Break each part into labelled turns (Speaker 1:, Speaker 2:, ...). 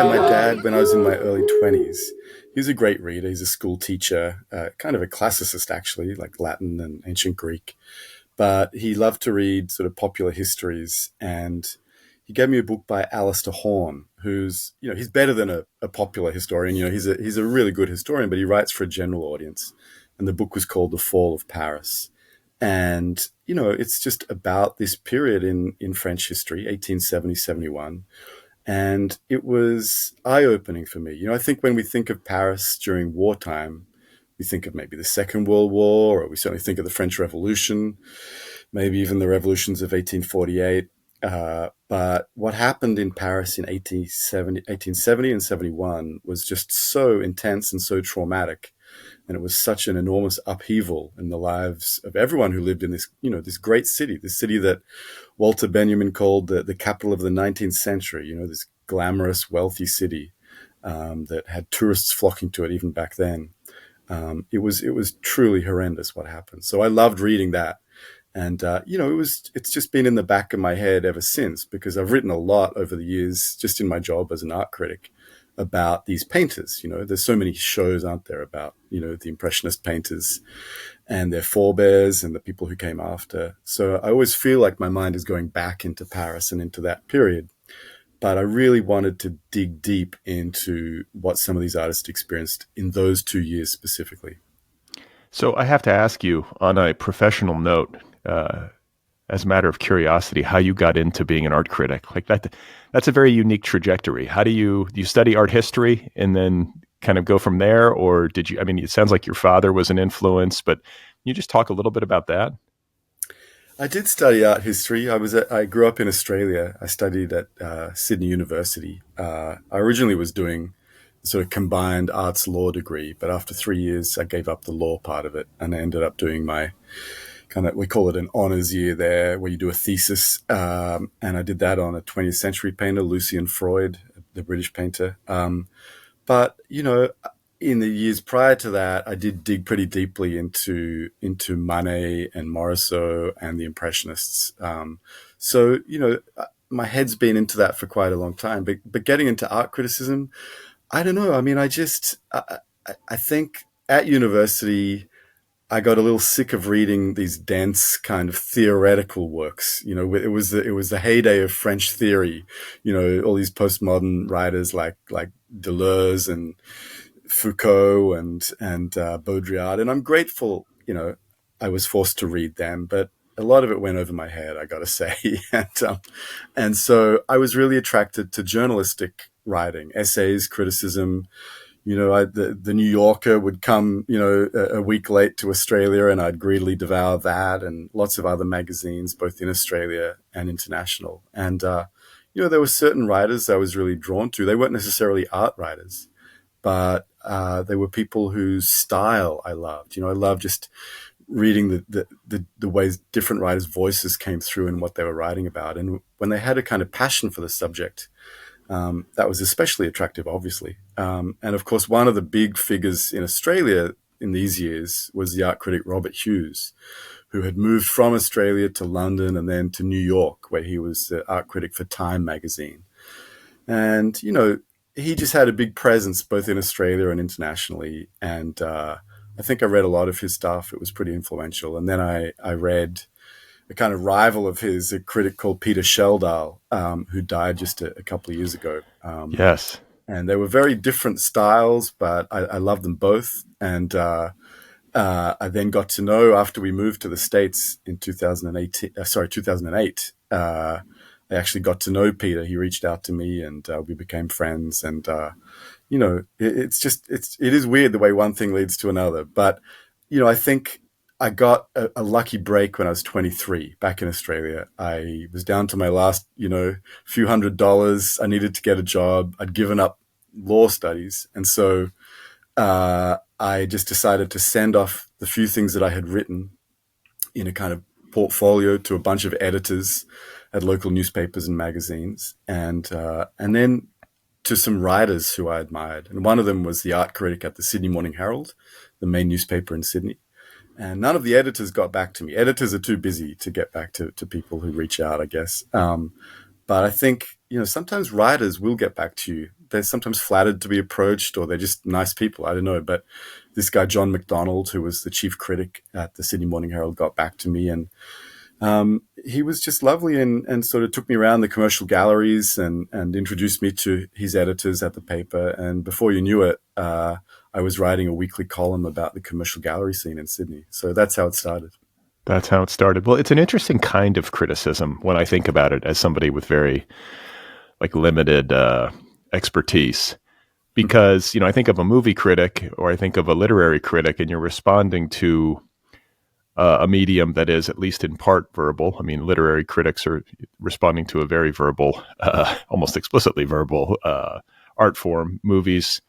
Speaker 1: my dad, when I was in my early 20s, he was a great reader. He's a school teacher, kind of a classicist, actually, like Latin and ancient Greek. But he loved to read sort of popular histories. And he gave me a book by Alistair Horn, who's, he's better than a popular historian. He's a really good historian, but he writes for a general audience. And the book was called The Fall of Paris. And, it's just about this period in French history, 1870, 71. And it was eye-opening for me. I think when we think of Paris during wartime, we think of maybe the Second World War, or we certainly think of the French Revolution, maybe even the revolutions of 1848. But what happened in Paris in 1870 and 71 was just so intense and so traumatic. And it was such an enormous upheaval in the lives of everyone who lived in this, this great city, this city that Walter Benjamin called the capital of the 19th century, this glamorous, wealthy city that had tourists flocking to it even back then. It was truly horrendous what happened. So I loved reading that. And, it's just been in the back of my head ever since, because I've written a lot over the years, just in my job as an art critic, about these painters. There's so many shows, aren't there, about, the Impressionist painters and their forebears and the people who came after. So I always feel like my mind is going back into Paris and into that period. But I really wanted to dig deep into what some of these artists experienced in those 2 years specifically.
Speaker 2: So I have to ask you, on a professional note, as a matter of curiosity, how you got into being an art critic. Like that's a very unique trajectory. How do you study art history and then kind of go from there? Or did you, it sounds like your father was an influence, but can you just talk a little bit about that?
Speaker 1: I did study art history. I grew up in Australia. I studied at Sydney University. I originally was doing sort of combined arts law degree, but after 3 years, I gave up the law part of it and I ended up doing my we call it an honors year there, where you do a thesis. And I did that on a 20th century painter, Lucian Freud, the British painter. But, in the years prior to that, I did dig pretty deeply into Manet and Morisot and the Impressionists. So, my head's been into that for quite a long time. But getting into art criticism, I don't know. I think at university, I got a little sick of reading these dense kind of theoretical works. It was the heyday of French theory. All these postmodern writers like Deleuze and Foucault and Baudrillard, and I'm grateful. I was forced to read them, but a lot of it went over my head, I got to say. And so I was really attracted to journalistic writing, essays, criticism. The New Yorker would come, a week late to Australia, and I'd greedily devour that and lots of other magazines, both in Australia and international. And, there were certain writers I was really drawn to. They weren't necessarily art writers, but they were people whose style I loved. I loved just reading the ways different writers' voices came through in what they were writing about. And when they had a kind of passion for the subject, that was especially attractive, obviously. And of course, one of the big figures in Australia in these years was the art critic Robert Hughes, who had moved from Australia to London and then to New York, where he was the art critic for Time magazine. And, he just had a big presence both in Australia and internationally. And I think I read a lot of his stuff. It was pretty influential. And then I read a kind of rival of his, a critic called Peter Sheldal, who died just a couple of years ago.
Speaker 2: Yes.
Speaker 1: And they were very different styles, but I loved them both. And I then got to know, after we moved to the States in 2008, I actually got to know Peter. He reached out to me and we became friends. And, it is weird the way one thing leads to another. But, I think I got a lucky break when I was 23 back in Australia. I was down to my last, few $100s. I needed to get a job. I'd given up law studies. And so I just decided to send off the few things that I had written in a kind of portfolio to a bunch of editors at local newspapers and magazines, and then to some writers who I admired. And one of them was the art critic at the Sydney Morning Herald, the main newspaper in Sydney. And none of the editors got back to me. Editors are too busy to get back to people who reach out, I guess. But I think, sometimes writers will get back to you. they're sometimes flattered to be approached, or they're just nice people. I don't know. But this guy, John MacDonald, who was the chief critic at the Sydney Morning Herald, got back to me, and he was just lovely, and sort of took me around the commercial galleries, and introduced me to his editors at the paper. And before you knew it, I was writing a weekly column about the commercial gallery scene in Sydney. So that's how it started.
Speaker 2: That's how it started. Well, it's an interesting kind of criticism when I think about it as somebody with very like limited expertise, because I think of a movie critic or I think of a literary critic, and you're responding to a medium that is at least in part verbal. I mean, literary critics are responding to a very verbal, almost explicitly verbal art form. Movies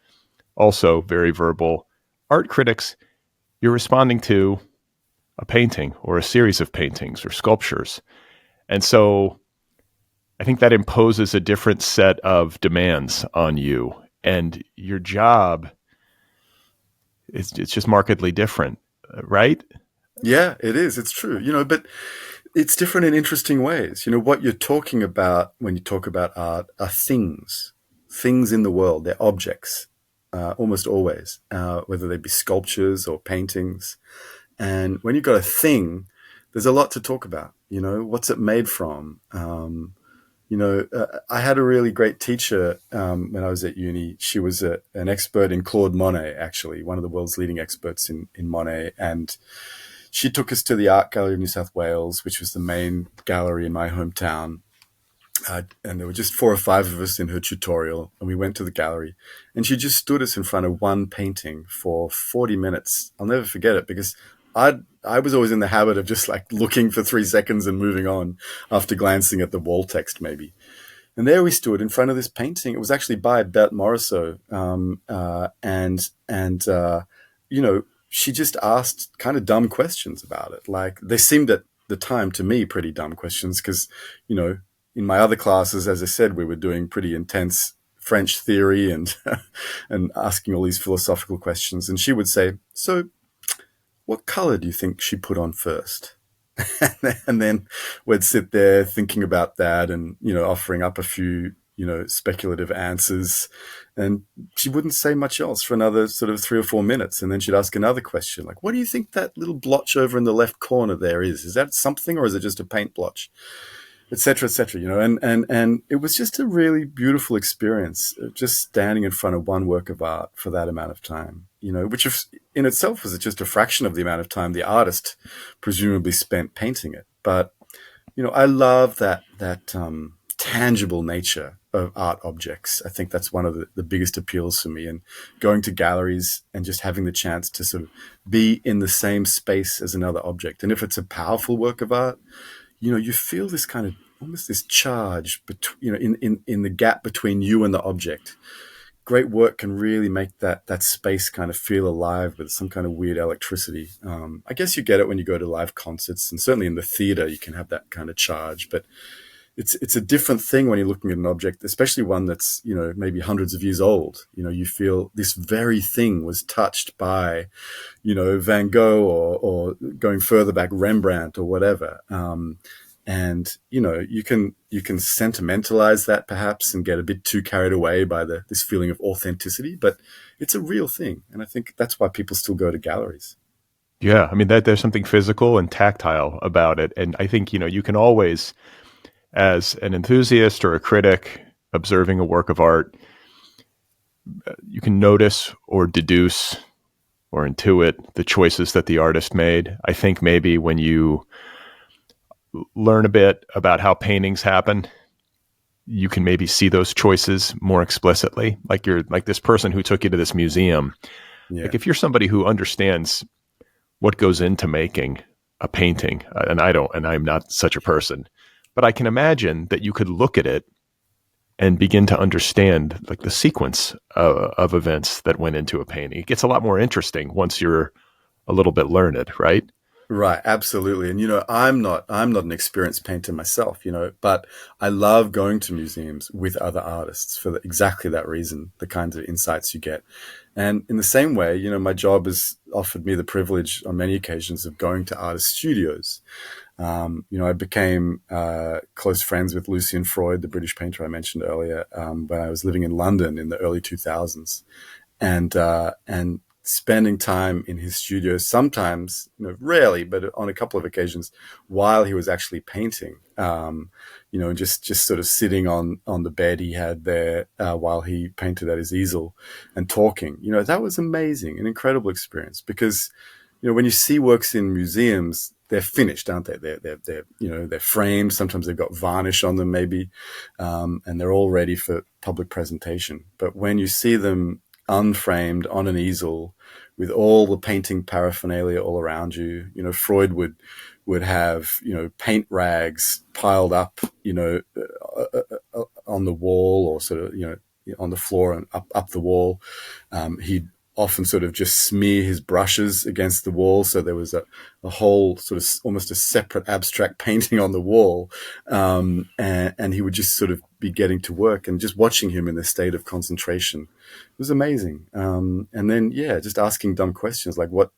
Speaker 2: also very verbal. Art critics, you're responding to a painting or a series of paintings or sculptures. And so I think that imposes a different set of demands on you, and your job it's just markedly different, right?
Speaker 1: Yeah, it is. It's true. But it's different in interesting ways. What you're talking about when you talk about art are things in the world. They're objects, almost always, whether they be sculptures or paintings. And when you've got a thing, there's a lot to talk about. What's it made from? I had a really great teacher when I was at uni. She was an expert in Claude Monet, actually, one of the world's leading experts in Monet. And she took us to the Art Gallery of New South Wales, which was the main gallery in my hometown. And there were just 4 or 5 of us in her tutorial, and we went to the gallery, and she just stood us in front of one painting for 40 minutes. I'll never forget it, because I was always in the habit of just like looking for 3 seconds and moving on after glancing at the wall text maybe. And there we stood in front of this painting. It was actually by Bert Morisot. She just asked kind of dumb questions about it. Like, they seemed at the time to me pretty dumb questions, because, in my other classes, as I said, we were doing pretty intense French theory and and asking all these philosophical questions. And she would say, "So, what color do you think she put on first?" And then we'd sit there thinking about that, and offering up a few speculative answers, and she wouldn't say much else for another sort of 3 or 4 minutes. And then she'd ask another question, like, "What do you think that little blotch over in the left corner there is? Is that something, or is it just a paint blotch?" Etc., etc. And it was just a really beautiful experience, just standing in front of one work of art for that amount of time, which in itself was just a fraction of the amount of time the artist presumably spent painting it. But I love that tangible nature of art objects. I think that's one of the biggest appeals for me. And going to galleries and just having the chance to sort of be in the same space as another object. And if it's a powerful work of art, you feel this kind of almost this charge between, in the gap between you and the object. Great work can really make that space kind of feel alive with some kind of weird electricity. I guess you get it when you go to live concerts, and certainly in the theater you can have that kind of charge. But it's a different thing when you're looking at an object, especially one that's maybe hundreds of years old. You feel this very thing was touched by Van Gogh, or going further back, Rembrandt or whatever. And you can sentimentalize that perhaps and get a bit too carried away by this feeling of authenticity, but it's a real thing, and I think that's why people still go to galleries.
Speaker 2: Yeah, I mean that there's something physical and tactile about it, and I think you can always, as an enthusiast or a critic observing a work of art, you can notice or deduce or intuit the choices that the artist made. I think maybe when you learn a bit about how paintings happen, you can maybe see those choices more explicitly. Like you're like this person who took you to this museum.
Speaker 1: Yeah.
Speaker 2: Like if you're somebody who understands what goes into making a painting, and I'm not such a person, but I can imagine that you could look at it and begin to understand like the sequence of events that went into a painting. It gets a lot more interesting once you're a little bit learned, right?
Speaker 1: Right, absolutely. And I'm not an experienced painter myself, but I love going to museums with other artists for exactly that reason, the kinds of insights you get. And in the same way, my job has offered me the privilege on many occasions of going to artist studios. I became close friends with Lucian Freud, the British painter I mentioned earlier, when I was living in London in the early 2000s, and spending time in his studio, sometimes, rarely, but on a couple of occasions, while he was actually painting. And just sort of sitting on the bed he had there while he painted at his easel and talking. That was amazing, an incredible experience, because when you see works in museums, they're finished, aren't they? They're framed. Sometimes they've got varnish on them, maybe, and they're all ready for public presentation. But when you see them unframed on an easel with all the painting paraphernalia all around you, Freud would have paint rags piled up, on the wall, or sort of on the floor and up the wall. He'd often sort of just smear his brushes against the wall, so there was a whole sort of almost a separate abstract painting on the wall, and he would just sort of be getting to work, and just watching him in this state of concentration was amazing. And then just asking dumb questions like what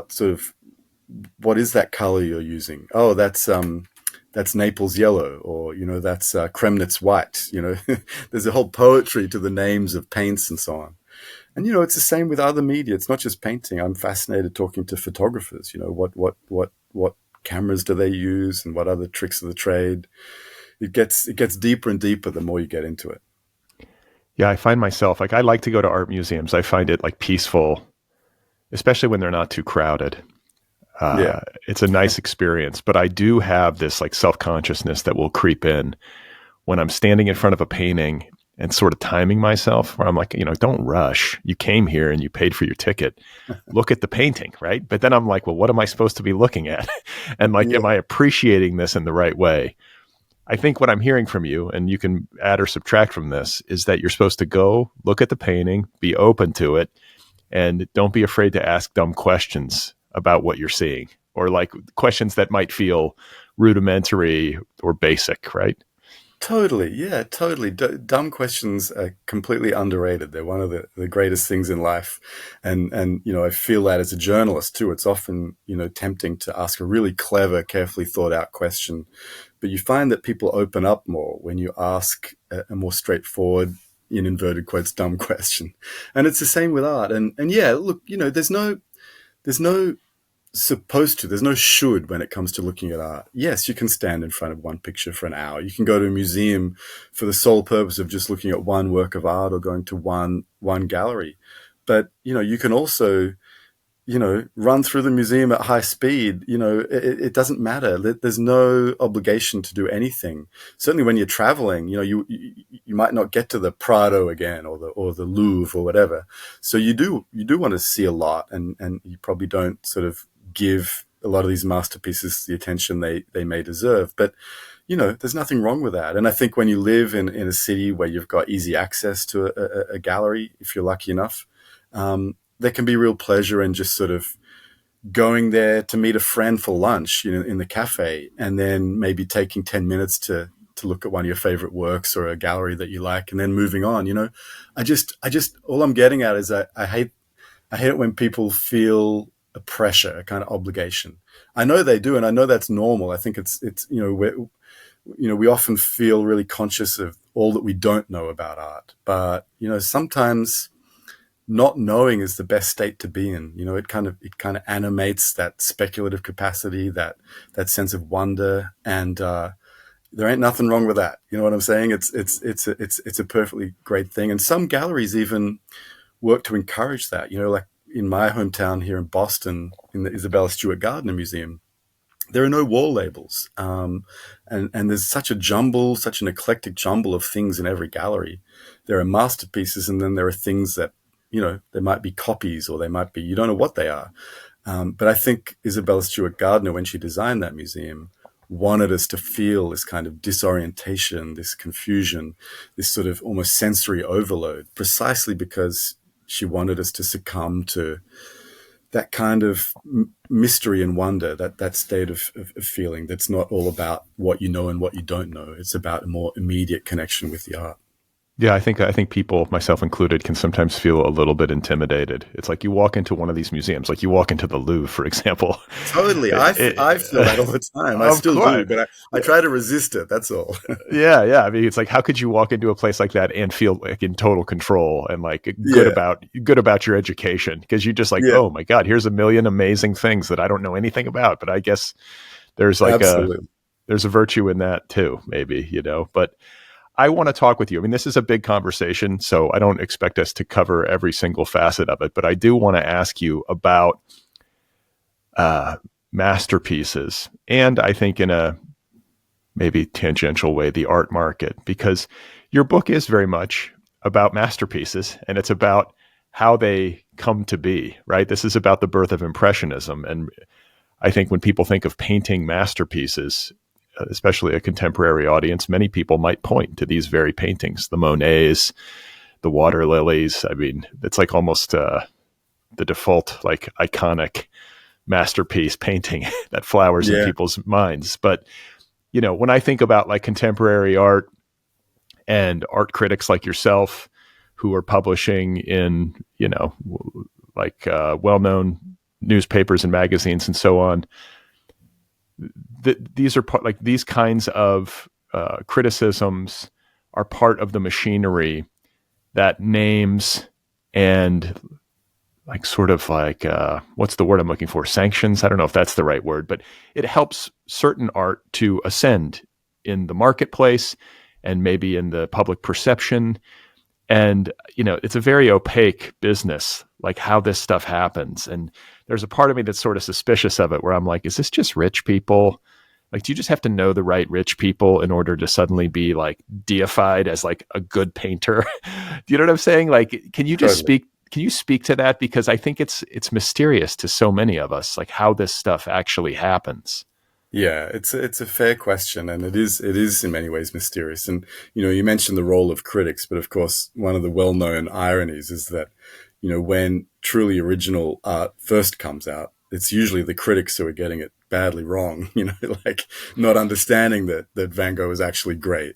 Speaker 1: sort of, what is that color you're using? Oh, that's Naples yellow, or that's Kremnitz white. There's a whole poetry to the names of paints and so on. And it's the same with other media. It's not just painting. I'm fascinated talking to photographers. What cameras do they use, and what other tricks of the trade? It gets deeper and deeper the more you get into it.
Speaker 2: Yeah, I find myself I like to go to art museums. I find it peaceful, especially when they're not too crowded.
Speaker 1: Yeah,
Speaker 2: It's a nice experience, but I do have this self-consciousness that will creep in when I'm standing in front of a painting and sort of timing myself, where I'm like, don't rush. You came here and you paid for your ticket. Look at the painting, right? But then I'm like, well, what am I supposed to be looking at? And am
Speaker 1: yeah,
Speaker 2: I appreciating this in the right way? I think what I'm hearing from you, and you can add or subtract from this, is that you're supposed to go look at the painting, be open to it, and don't be afraid to ask dumb questions about what you're seeing, or questions that might feel rudimentary or basic, right?
Speaker 1: totally. Yeah, totally. Dumb questions are completely underrated. They're one of the greatest things in life, and I feel that as a journalist too. It's often tempting to ask a really clever, carefully thought out question, but you find that people open up more when you ask a more straightforward, in inverted quotes, dumb question. And it's the same with art. And yeah, look, there's no there's no should when it comes to looking at art. Yes, you can stand in front of one picture for an hour. You can go to a museum for the sole purpose of just looking at one work of art, or going to one gallery. But you can also run through the museum at high speed. It doesn't matter. There's no obligation to do anything. Certainly when you're traveling, you might not get to the Prado again, or the Louvre, or whatever. So you do want to see a lot, and you probably don't sort of give a lot of these masterpieces the attention they may deserve. But there's nothing wrong with that. And I think when you live in a city where you've got easy access to a gallery, if you're lucky enough, there can be real pleasure in just sort of going there to meet a friend for lunch, in the cafe, and then maybe taking 10 minutes to look at one of your favorite works, or a gallery that you like, and then moving on. I just all I'm getting at is I hate it when people feel a pressure, a kind of obligation. I know they do, and I know that's normal. I think it's we often feel really conscious of all that we don't know about art, but sometimes not knowing is the best state to be in. It kind of animates that speculative capacity, that sense of wonder, and there ain't nothing wrong with that. You know what I'm saying? It's a perfectly great thing, and some galleries even work to encourage that. Like in my hometown here in Boston, in the Isabella Stewart Gardner Museum, there are no wall labels, and there's such an eclectic jumble of things in every gallery. There are masterpieces, and then there are things that they might be copies, or they might be, you don't know what they are. But I think Isabella Stewart Gardner, when she designed that museum, wanted us to feel this kind of disorientation, this confusion, this sort of almost sensory overload, precisely because she wanted us to succumb to that kind of mystery and wonder, that state of feeling that's not all about what you know and what you don't know. It's about a more immediate connection with the art.
Speaker 2: Yeah, I think people, myself included, can sometimes feel a little bit intimidated. It's like you walk into one of these museums, like you walk into the Louvre, for example.
Speaker 1: Totally. I feel that all the time. I
Speaker 2: Of
Speaker 1: still do,
Speaker 2: course.
Speaker 1: but I try to resist it. That's all.
Speaker 2: Yeah, yeah. I mean, it's like how could you walk into a place like that and feel like in total control and like
Speaker 1: Yeah.
Speaker 2: good about your education because you just like,
Speaker 1: Yeah.
Speaker 2: oh my god, here's a million amazing things that I don't know anything about, but I guess there's like a
Speaker 1: Absolutely.
Speaker 2: there's a virtue in that too, maybe, But I want to talk with you. I mean, this is a big conversation, so I don't expect us to cover every single facet of it, but I do want to ask you about uh, masterpieces, and I think in a maybe tangential way, the art market, because your book is very much about masterpieces and it's about how they come to be, right? This is about the birth of Impressionism. And I think when people think of painting masterpieces, especially a contemporary audience, many people might point to these very paintings, the Monets, the water lilies. I mean, it's like almost the default, like iconic masterpiece painting that flowers in
Speaker 1: Yeah.
Speaker 2: people's minds. But when I think about like contemporary art and art critics like yourself who are publishing in, like well-known newspapers and magazines and so on, these are like these kinds of criticisms are part of the machinery that names and like sort of like what's the word I'm looking for? Sanctions. I don't know if that's the right word, but it helps certain art to ascend in the marketplace and maybe in the public perception. And it's a very opaque business, like how this stuff happens. And there's a part of me that's sort of suspicious of it, where I'm like, is this just rich people? Like, do you just have to know the right rich people in order to suddenly be like deified as like a good painter? Do you know what I'm saying? Like,
Speaker 1: Totally.
Speaker 2: can you speak to that? Because I think it's mysterious to so many of us, like how this stuff actually happens.
Speaker 1: Yeah, it's a fair question, and it is in many ways mysterious. And you mentioned the role of critics, but of course, one of the well-known ironies is that when truly original art first comes out, it's usually the critics who are getting it badly wrong. Like not understanding that Van Gogh was actually great,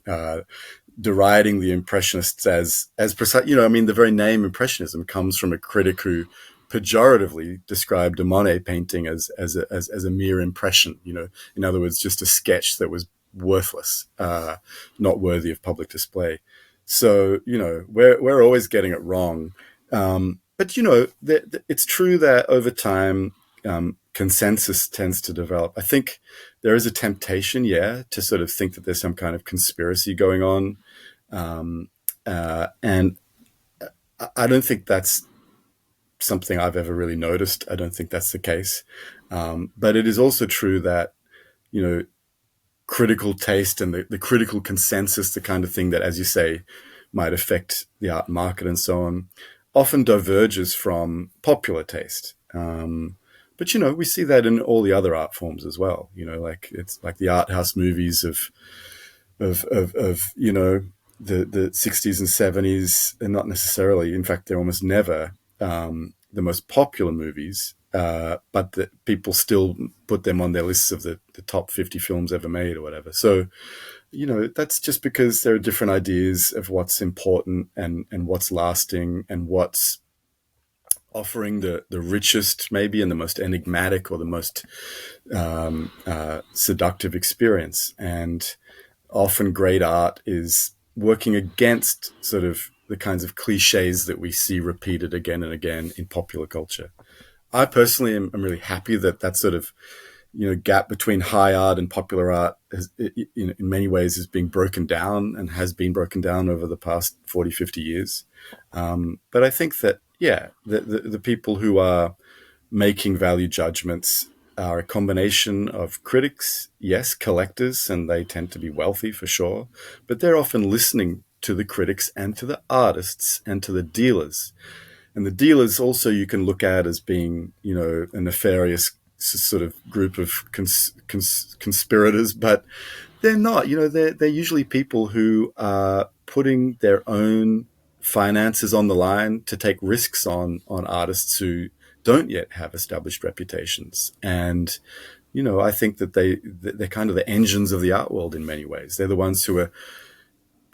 Speaker 1: deriding the Impressionists as precise. I mean, the very name Impressionism comes from a critic who pejoratively described a Monet painting as a mere impression. In other words, just a sketch that was worthless, not worthy of public display. So we're always getting it wrong. But it's true that over time, consensus tends to develop. I think there is a temptation, yeah, to sort of think that there's some kind of conspiracy going on, and I don't think that's something I've ever really noticed. I don't think that's the case. But it is also true that, you know, critical taste and the critical consensus, the kind of thing that, as you say, might affect the art market and so on, often diverges from popular taste. But we see that in all the other art forms as well. Like it's like the art house movies of the 60s and 70s, and not necessarily. In fact, they're almost never the most popular movies, but that people still put them on their lists of the top 50 films ever made or whatever. So that's just because there are different ideas of what's important and what's lasting and what's offering the richest, maybe, and the most enigmatic or the most seductive experience. And often great art is working against sort of the kinds of cliches that we see repeated again and again in popular culture. I personally am really happy that that sort of gap between high art and popular art in many ways is being broken down and has been broken down over the past 40, 50 years. But I think that, yeah, the people who are making value judgments are a combination of critics, yes, collectors, and they tend to be wealthy for sure, but they're often listening to the critics and to the artists and to the dealers. And the dealers also you can look at as being, a nefarious sort of group of conspirators, but they're not. They're usually people who are putting their own finances on the line to take risks on artists who don't yet have established reputations. And I think that they're kind of the engines of the art world in many ways. They're the ones who are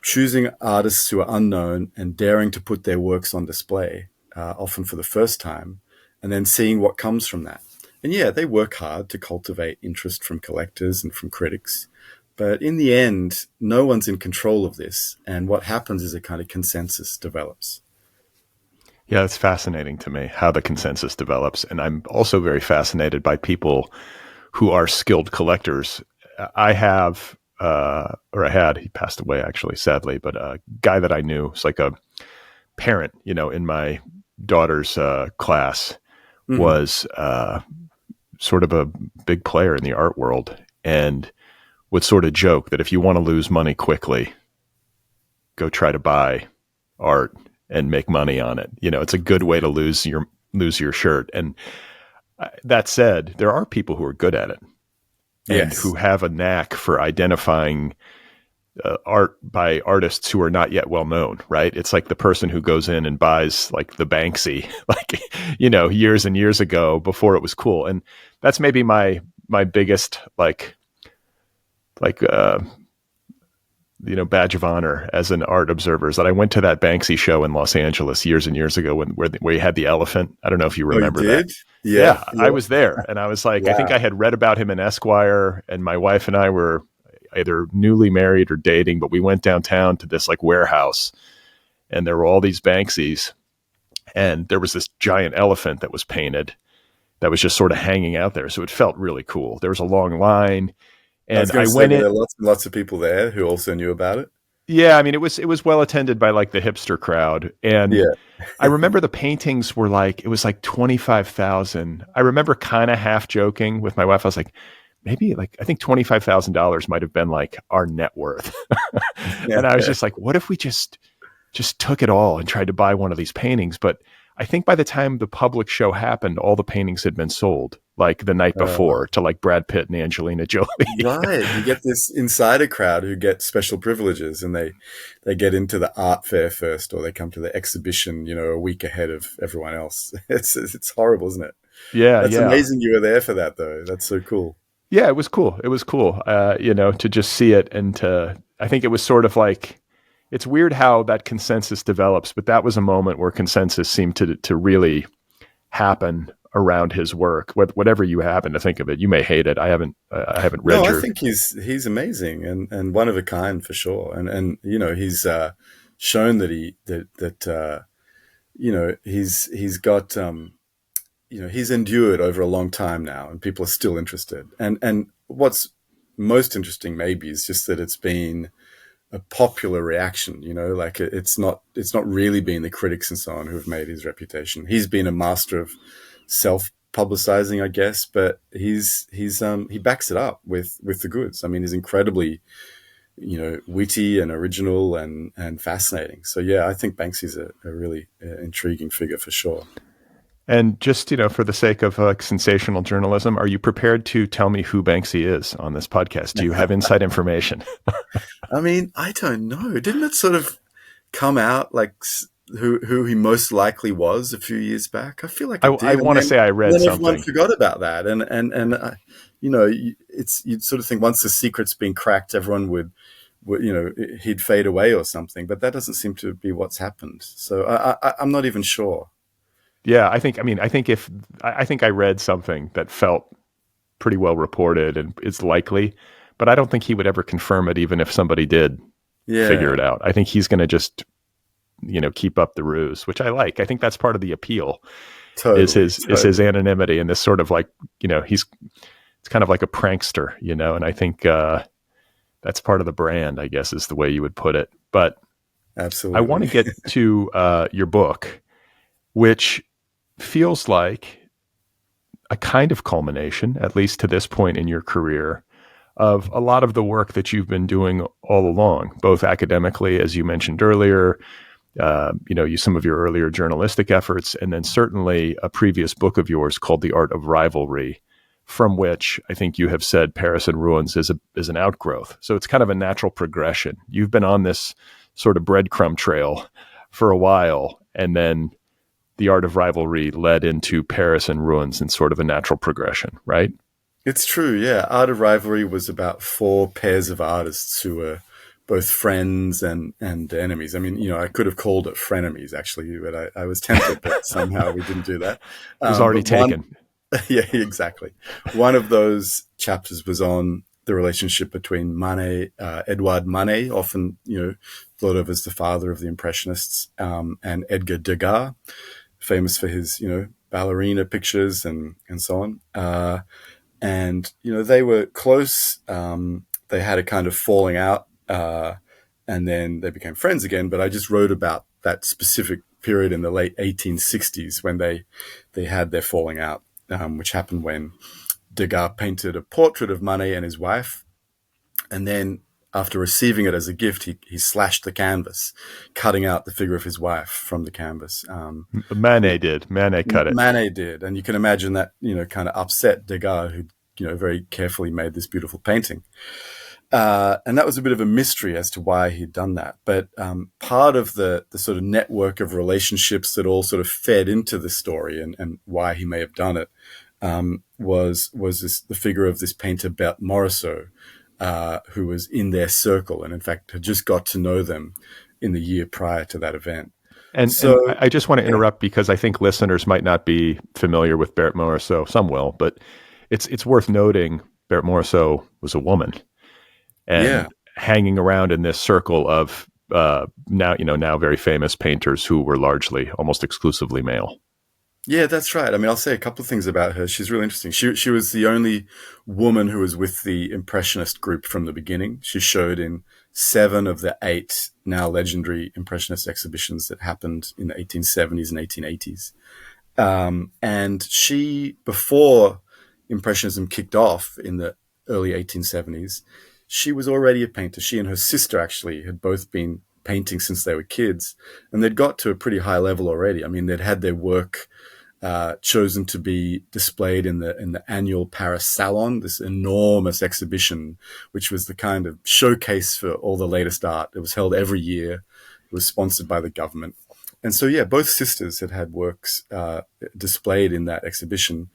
Speaker 1: choosing artists who are unknown and daring to put their works on display, often for the first time, and then seeing what comes from that. And yeah, they work hard to cultivate interest from collectors and from critics. But in the end, no one's in control of this. And what happens is a kind of consensus develops.
Speaker 2: Yeah, it's fascinating to me how the consensus develops. And I'm also very fascinated by people who are skilled collectors. I have, or I had, he passed away actually, sadly, but a guy that I knew was like a parent, in my daughter's class,
Speaker 1: Mm-hmm.
Speaker 2: was sort of a big player in the art world and would sort of joke that if you want to lose money quickly, go try to buy art and make money on it. It's a good way to lose your shirt. And that said, there are people who are good at it and who
Speaker 1: Yes.
Speaker 2: have a knack for identifying art by artists who are not yet well known, right? It's like the person who goes in and buys like the Banksy, like, years and years ago before it was cool. And that's maybe my biggest like badge of honor as an art observer is that I went to that Banksy show in Los Angeles years and years ago where you had the elephant. I don't know if you
Speaker 1: Oh, you
Speaker 2: remember that.
Speaker 1: did? Yeah.
Speaker 2: Yeah, I
Speaker 1: Yeah.
Speaker 2: was there, and I was like, I think I
Speaker 1: Wow.
Speaker 2: had read about him in Esquire, and my wife and I were either newly married or dating, but we went downtown to this like warehouse, and there were all these Banksies, and there was this giant elephant that was painted that was just sort of hanging out there. So it felt really cool. There was a long line,
Speaker 1: I was
Speaker 2: and
Speaker 1: going
Speaker 2: I
Speaker 1: to say,
Speaker 2: went
Speaker 1: were
Speaker 2: in.
Speaker 1: there lots and lots of people there who also knew about it?
Speaker 2: Yeah, I mean it was well attended by like the hipster crowd, and
Speaker 1: Yeah.
Speaker 2: I remember the paintings were like it was like 25,000. I remember kind of half joking with my wife. I was like, maybe like I think $25,000 might have been like our net worth, and I was just like, what if we just took it all and tried to buy one of these paintings? But I think by the time the public show happened, all the paintings had been sold like the night
Speaker 1: Uh,
Speaker 2: before to like Brad Pitt and Angelina Jolie.
Speaker 1: right. You get this insider crowd who get special privileges, and they get into the art fair first, or they come to the exhibition, a week ahead of everyone else. It's horrible, isn't it?
Speaker 2: Yeah,
Speaker 1: That's
Speaker 2: yeah.
Speaker 1: amazing you were there for that, though. That's so cool.
Speaker 2: Yeah, it was cool. It was cool, to just see it and I think it was sort of like, it's weird how that consensus develops, but that was a moment where consensus seemed to really happen around his work. Whatever you happen to think of it, you may hate it. I haven't
Speaker 1: No,
Speaker 2: read
Speaker 1: I
Speaker 2: your.
Speaker 1: think he's amazing and one of a kind for sure. And he's shown that he's got he's endured over a long time now, and people are still interested. And what's most interesting maybe is just that it's been a popular reaction. Like it's not really been the critics and so on who have made his reputation. He's been a master of self publicizing, I guess, but he backs it up with the goods. I mean, he's incredibly witty and original and fascinating. So yeah, I think Banksy's a really intriguing figure for sure.
Speaker 2: And just for the sake of sensational journalism, are you prepared to tell me who Banksy is on this podcast? Do you have inside information?
Speaker 1: I mean, I don't know. Didn't it sort of come out like who he most likely was a few years back? I feel like
Speaker 2: I,
Speaker 1: it
Speaker 2: I
Speaker 1: did, and
Speaker 2: want to
Speaker 1: then
Speaker 2: say I read
Speaker 1: everyone
Speaker 2: something.
Speaker 1: forgot about that. And it's you'd sort of think once the secret's been cracked, everyone would he'd fade away or something. But that doesn't seem to be what's happened. So I'm not even sure.
Speaker 2: Yeah, I think I read something that felt pretty well reported and is likely, but I don't think he would ever confirm it, even if somebody did figure
Speaker 1: Yeah,
Speaker 2: it out. I think he's going to just, keep up the ruse, which I like. I think that's part of the appeal is
Speaker 1: totally,
Speaker 2: his
Speaker 1: totally.
Speaker 2: anonymity and this sort of like, it's kind of like a prankster, and I think that's part of the brand, I guess, is the way you would put it. But I want to
Speaker 1: Absolutely.
Speaker 2: get to your book, which feels like a kind of culmination, at least to this point in your career, of a lot of the work that you've been doing all along, both academically, as you mentioned earlier, some of your earlier journalistic efforts, and then certainly a previous book of yours called The Art of Rivalry, from which I think you have said Paris in Ruins is an outgrowth. So it's kind of a natural progression. You've been on this sort of breadcrumb trail for a while, and then The Art of Rivalry led into Paris in Ruins in sort of a natural progression, right?
Speaker 1: It's true, yeah. Art of Rivalry was about four pairs of artists who were both friends and enemies. I mean, I could have called it frenemies actually, but I was tempted, but somehow we didn't do that.
Speaker 2: It was already
Speaker 1: But one,
Speaker 2: taken.
Speaker 1: yeah, exactly. One of those chapters was on the relationship between Manet, Edouard Manet, often thought of as the father of the Impressionists, and Edgar Degas, famous for his ballerina pictures and so on. And they were close. They had a kind of falling out, and then they became friends again. But I just wrote about that specific period in the late 1860s when they had their falling out, which happened when Degas painted a portrait of Manet and his wife, and then after receiving it as a gift, he slashed the canvas, cutting out the figure of his wife from the canvas.
Speaker 2: Manet did. Manet cut it.
Speaker 1: Manet did, and you can imagine that kind of upset Degas, who very carefully made this beautiful painting. And that was a bit of a mystery as to why he'd done that. But part of the sort of network of relationships that all sort of fed into the story and why he may have done it was the figure of this painter Berthe Morisot, who was in their circle and in fact had just got to know them in the year prior to that event.
Speaker 2: And I just want to interrupt because I think listeners might not be familiar with Berthe Morisot. Some will, but it's worth noting Berthe Morisot was a woman and hanging around in this circle of now very famous painters who were largely almost exclusively male.
Speaker 1: Yeah, that's right. I mean, I'll say a couple of things about her. She's really interesting. She was the only woman who was with the Impressionist group from the beginning. She showed in 7 of the 8 now legendary Impressionist exhibitions that happened in the 1870s and 1880s. And she, before Impressionism kicked off in the early 1870s, she was already a painter. She and her sister actually had both been painting since they were kids, and they'd got to a pretty high level already. I mean, they'd had their work chosen to be displayed in the annual Paris Salon, this enormous exhibition, which was the kind of showcase for all the latest art. It was held every year. It was sponsored by the government. And so, both sisters had works displayed in that exhibition,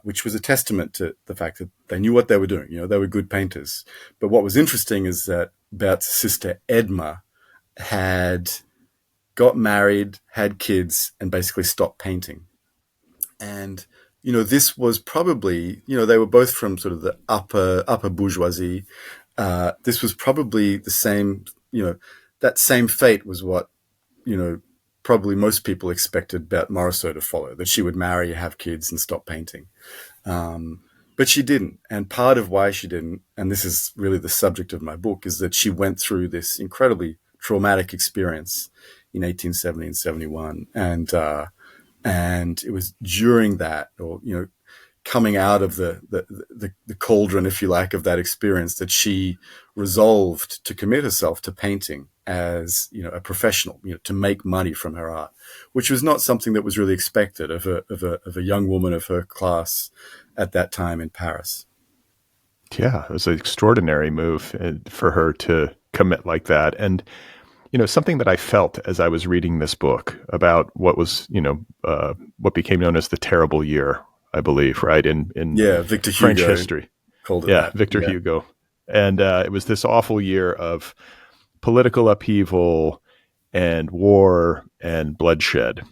Speaker 1: which was a testament to the fact that they knew what they were doing. They were good painters. But what was interesting is that Berthe's sister Edma had got married, had kids, and basically stopped painting. And, this was probably, they were both from sort of the upper bourgeoisie. This was probably the same, that same fate was what, probably most people expected Berthe Morisot to follow, that she would marry, have kids, and stop painting. But she didn't. And part of why she didn't, and this is really the subject of my book, is that she went through this incredibly traumatic experience in 1870 and 71. And it was during that, or, coming out of the cauldron, if you like, of that experience, that she resolved to commit herself to painting as, a professional, to make money from her art, which was not something that was really expected of a young woman of her class at that time in Paris.
Speaker 2: Yeah, it was an extraordinary move for her to commit like that. And, something that I felt as I was reading this book about what was, what became known as the terrible year, I believe, right? In
Speaker 1: Victor
Speaker 2: French
Speaker 1: Hugo
Speaker 2: history.
Speaker 1: Called it that.
Speaker 2: Victor Hugo. And it was this awful year of political upheaval and war and bloodshed.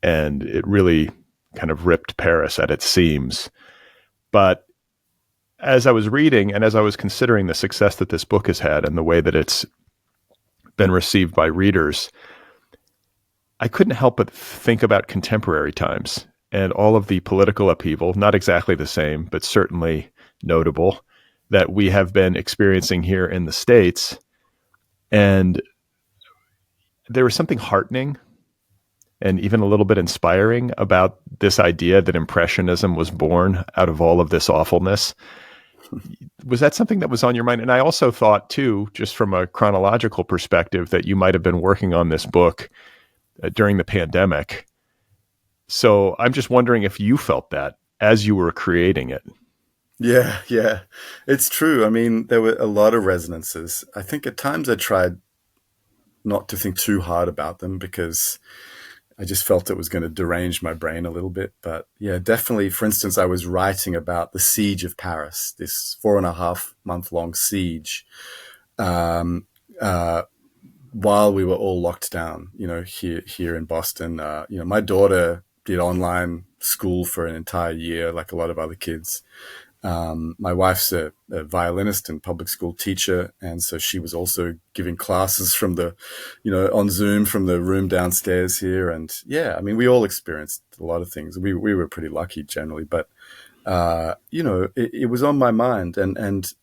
Speaker 2: And it really kind of ripped Paris at its seams. But as I was reading and as I was considering the success that this book has had and the way that it's been received by readers, I couldn't help but think about contemporary times and all of the political upheaval, not exactly the same, but certainly notable, that we have been experiencing here in the States. And there was something heartening and even a little bit inspiring about this idea that Impressionism was born out of all of this awfulness. Was that something that was on your mind? And I also thought, too, just from a chronological perspective, that you might have been working on this book during the pandemic. So I'm just wondering if you felt that as you were creating it.
Speaker 1: Yeah. It's true. I mean, there were a lot of resonances. I think at times I tried not to think too hard about them because I just felt it was going to derange my brain a little bit. But yeah, definitely. For instance, I was writing about the siege of Paris, this 4.5-month long siege, um, uh, while we were all locked down, here in Boston. My daughter did online school for an entire year, like a lot of other kids. My wife's a violinist and public school teacher, and so she was also giving classes from on Zoom from the room downstairs here. And yeah, I mean, we all experienced a lot of things. We were pretty lucky generally, but it was on my mind, and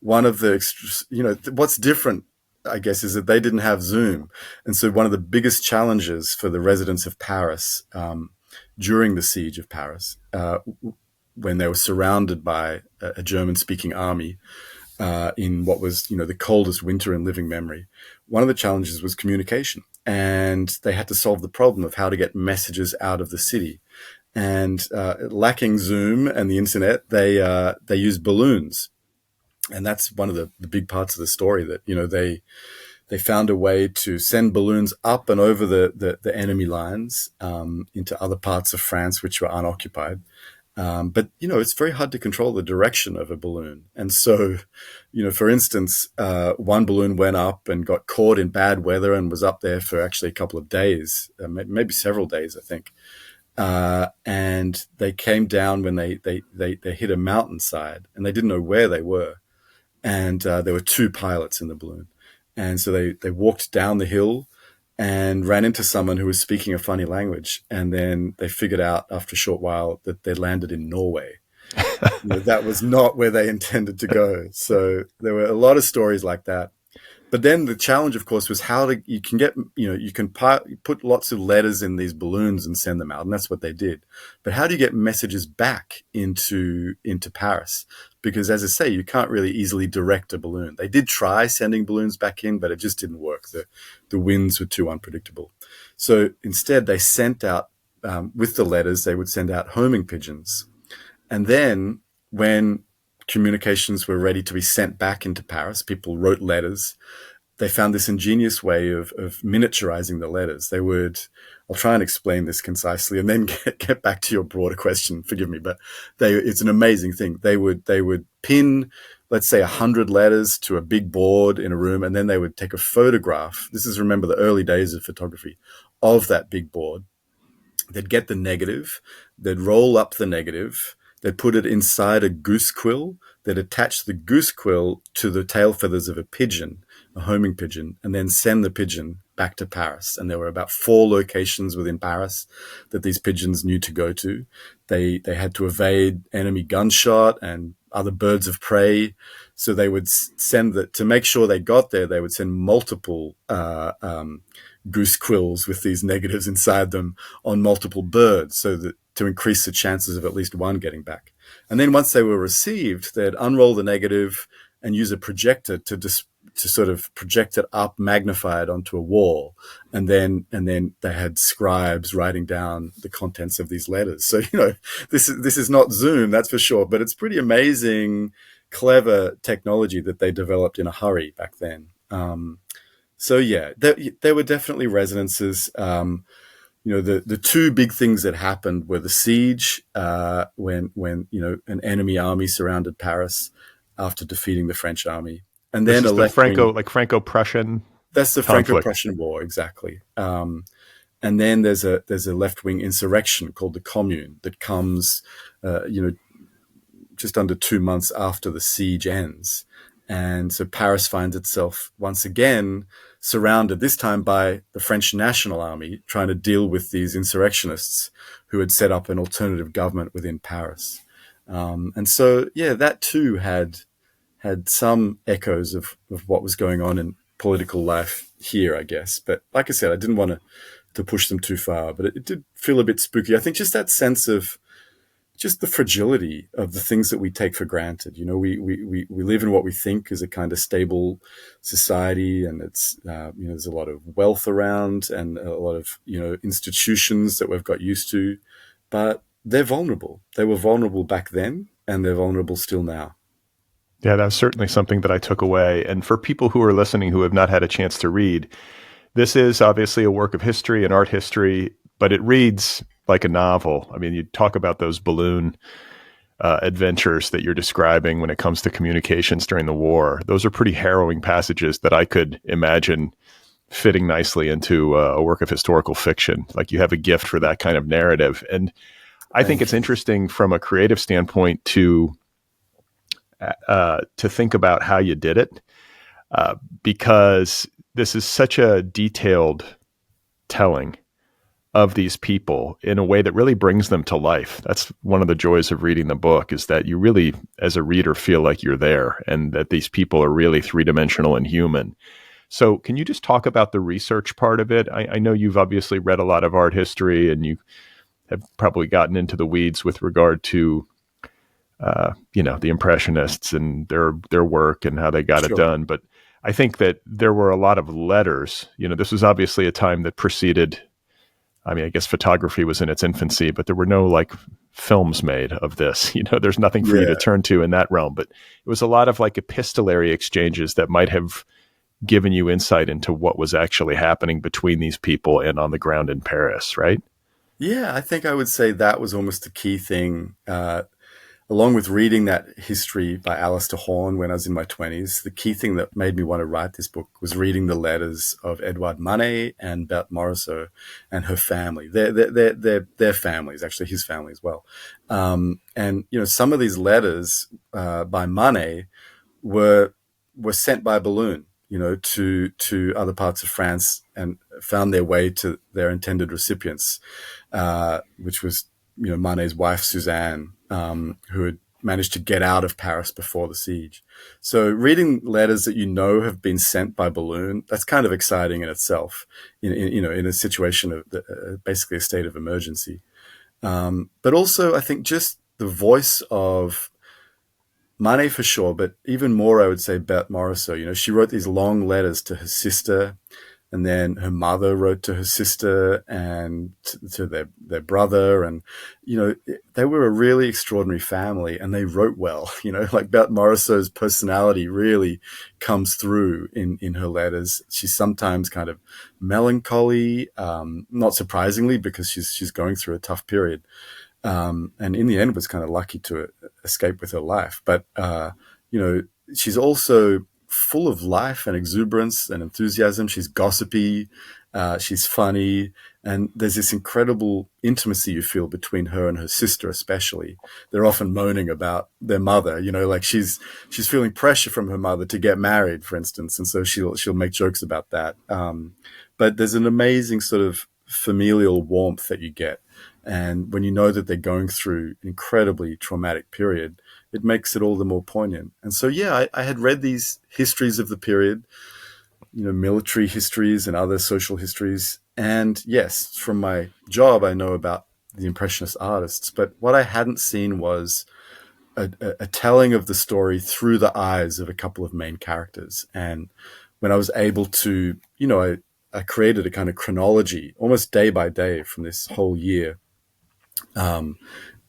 Speaker 1: one of the what's different, I guess, is that they didn't have Zoom, and so one of the biggest challenges for the residents of Paris during the siege of Paris, when they were surrounded by a German-speaking army in what was the coldest winter in living memory, one of the challenges was communication, and they had to solve the problem of how to get messages out of the city. And lacking Zoom and the internet, they used balloons, and that's one of the big parts of the story. That they found a way to send balloons up and over the enemy lines into other parts of France which were unoccupied. But it's very hard to control the direction of a balloon, and so for instance, one balloon went up and got caught in bad weather and was up there for actually a couple of days, maybe several days, I think. And they came down when they hit a mountainside, and they didn't know where they were. And there were two pilots in the balloon. And so they walked down the hill and ran into someone who was speaking a funny language. And then they figured out after a short while that they landed in Norway. That was not where they intended to go. So there were a lot of stories like that. But then the challenge, of course, was you can put lots of letters in these balloons and send them out, and that's what they did. But how do you get messages back into Paris? Because, as I say, you can't really easily direct a balloon. They did try sending balloons back in, but it just didn't work. The winds were too unpredictable. So instead, they sent out, with the letters, they would send out homing pigeons. And then when communications were ready to be sent back into Paris, people wrote letters. They found this ingenious way of miniaturizing the letters. I'll try and explain this concisely and then get back to your broader question. Forgive me, but it's an amazing thing. They would pin, let's say, 100 letters to a big board in a room, and then they would take a photograph. This is, remember, the early days of photography, of that big board. They'd get the negative, they'd roll up the negative, they'd put it inside a goose quill, they'd attach the goose quill to the tail feathers of a pigeon, a homing pigeon, and then send the pigeon back to Paris. And there were about 4 locations within Paris that these pigeons knew to go to. They had to evade enemy gunshot and other birds of prey. So they would to make sure they got there, they would send multiple goose quills with these negatives inside them on multiple birds, so that to increase the chances of at least one getting back. And then once they were received, they'd unroll the negative and use a projector to sort of project it up, magnify it onto a wall. And then they had scribes writing down the contents of these letters. So, this is not Zoom, that's for sure, but it's pretty amazing, clever technology that they developed in a hurry back then. So yeah, there were definitely resonances. The two big things that happened were the siege, when an enemy army surrounded Paris after defeating the French army, and
Speaker 2: This
Speaker 1: then a
Speaker 2: is the
Speaker 1: left wing.
Speaker 2: Franco-Prussian
Speaker 1: That's the
Speaker 2: conflict.
Speaker 1: Franco-Prussian War, exactly. And then there's a left wing insurrection called the Commune that comes, just under 2 months after the siege ends. And so Paris finds itself once again surrounded, this time by the French National Army, trying to deal with these insurrectionists who had set up an alternative government within Paris. And so, yeah, that too had some echoes of what was going on in political life here, I guess. But like I said, I didn't want to push them too far, but it did feel a bit spooky. I think just that sense of just the fragility of the things that we take for granted. We live in what we think is a kind of stable society, and it's there's a lot of wealth around and a lot of institutions that we've got used to, but they're vulnerable. They were vulnerable back then, and they're vulnerable still now.
Speaker 2: Yeah, that's certainly something that I took away. And for people who are listening who have not had a chance to read, this is obviously a work of history and art history, but it reads like a novel. I mean, you talk about those balloon adventures that you're describing when it comes to communications during the war. Those are pretty harrowing passages that I could imagine fitting nicely into a work of historical fiction. Like, you have a gift for that kind of narrative. And I think
Speaker 1: Thank
Speaker 2: it's
Speaker 1: you.
Speaker 2: interesting from a creative standpoint to think about how you did it, because this is such a detailed telling of these people in a way that really brings them to life. That's one of the joys of reading the book, is that you really, as a reader, feel like you're there and that these people are really three-dimensional and human. So can you just talk about the research part of it? I know you've obviously read a lot of art history, and you have probably gotten into the weeds with regard to the Impressionists and their work and how they got it
Speaker 1: Sure.
Speaker 2: done. But I think that there were a lot of letters. This was obviously a time that preceded. I mean, I guess photography was in its infancy, but there were no like films made of this. There's nothing for you to
Speaker 1: Yeah.
Speaker 2: turn to in that realm. But it was a lot of like epistolary exchanges that might have given you insight into what was actually happening between these people and on the ground in Paris, right?
Speaker 1: Yeah, I think I would say that was almost the key thing. Along with reading that history by Alistair Horn when I was in my 20s, the key thing that made me want to write this book was reading the letters of Edouard Manet and Berthe Morisot and her family. Their families, actually his family as well. And some of these letters by Manet were sent by balloon, to other parts of France and found their way to their intended recipients, which was, Manet's wife, Suzanne, who had managed to get out of Paris before the siege. So reading letters that have been sent by balloon, that's kind of exciting in itself, in a situation of basically a state of emergency. But also, I think just the voice of Manet for sure, but even more, I would say Berthe Morisot. She wrote these long letters to her sister, and then her mother wrote to her sister and to their brother, and they were a really extraordinary family, and they wrote well. Like Berthe Morisot's personality really comes through in her letters. She's sometimes kind of melancholy, not surprisingly, because she's going through a tough period. And in the end was kind of lucky to escape with her life. But, she's also full of life and exuberance and enthusiasm. She's gossipy, she's funny, and there's this incredible intimacy you feel between her and her sister, especially. They're often moaning about their mother, like she's feeling pressure from her mother to get married, for instance, and so she'll make jokes about that. But there's an amazing sort of familial warmth that you get. And when you know that they're going through an incredibly traumatic period, it makes it all the more poignant. And so, yeah, I had read these histories of the period, military histories and other social histories. And yes, from my job, I know about the Impressionist artists. But what I hadn't seen was a telling of the story through the eyes of a couple of main characters. And when I was able to, I created a kind of chronology almost day by day from this whole year, um,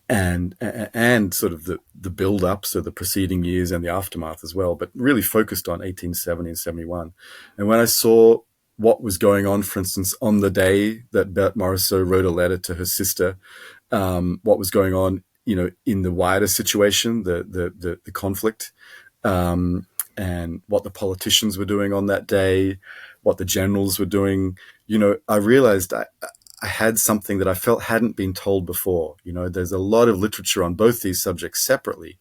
Speaker 1: and sort of the build up, so the preceding years and the aftermath as well, but really focused on 1870 and 71. And when I saw what was going on, for instance, on the day that Berthe Morisot wrote a letter to her sister, what was going on, in the wider situation, the conflict, and what the politicians were doing on that day, what the generals were doing, I realized I had something that I felt hadn't been told before. There's a lot of literature on both these subjects separately,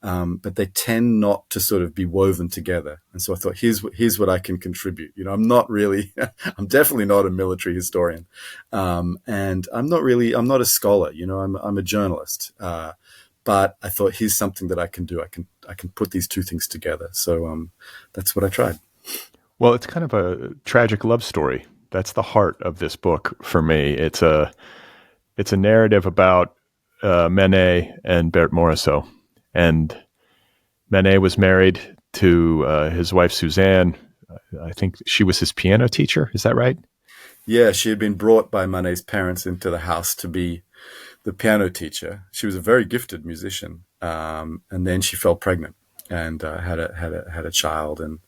Speaker 1: but they tend not to sort of be woven together. And so I thought, here's what I can contribute. I'm not really, I'm definitely not a military historian, and I'm not a scholar. I'm a journalist. But I thought, here's something that I can do. I can put these two things together. So that's what I tried.
Speaker 2: Well, it's kind of a tragic love story. That's the heart of this book for me. It's a narrative about Manet and Berthe Morisot. And Manet was married to his wife, Suzanne. I think she was his piano teacher. Is that right?
Speaker 1: Yeah, she had been brought by Manet's parents into the house to be the piano teacher. She was a very gifted musician, and then she fell pregnant and had a child. And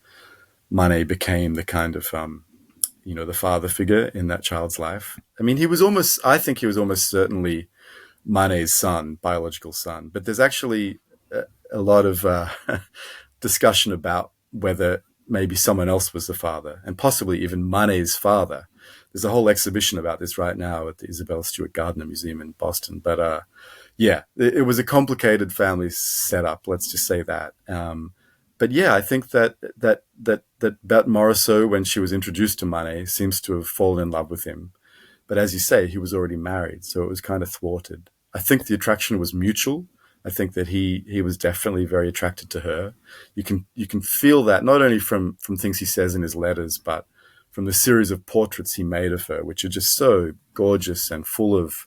Speaker 1: Manet became the kind of the father figure in that child's life. I mean, I think he was almost certainly Mane's son, biological son. But there's actually a lot of discussion about whether maybe someone else was the father, and possibly even Mane's father. There's a whole exhibition about this right now at the Isabella Stewart Gardner Museum in Boston. But yeah, it was a complicated family setup. Let's just say that. But yeah, I think that Berthe Morisot, when she was introduced to Manet, seems to have fallen in love with him. But as you say, he was already married, so it was kind of thwarted. I think the attraction was mutual. I think that he was definitely very attracted to her. You can feel that not only from things he says in his letters, but from the series of portraits he made of her, which are just so gorgeous and full of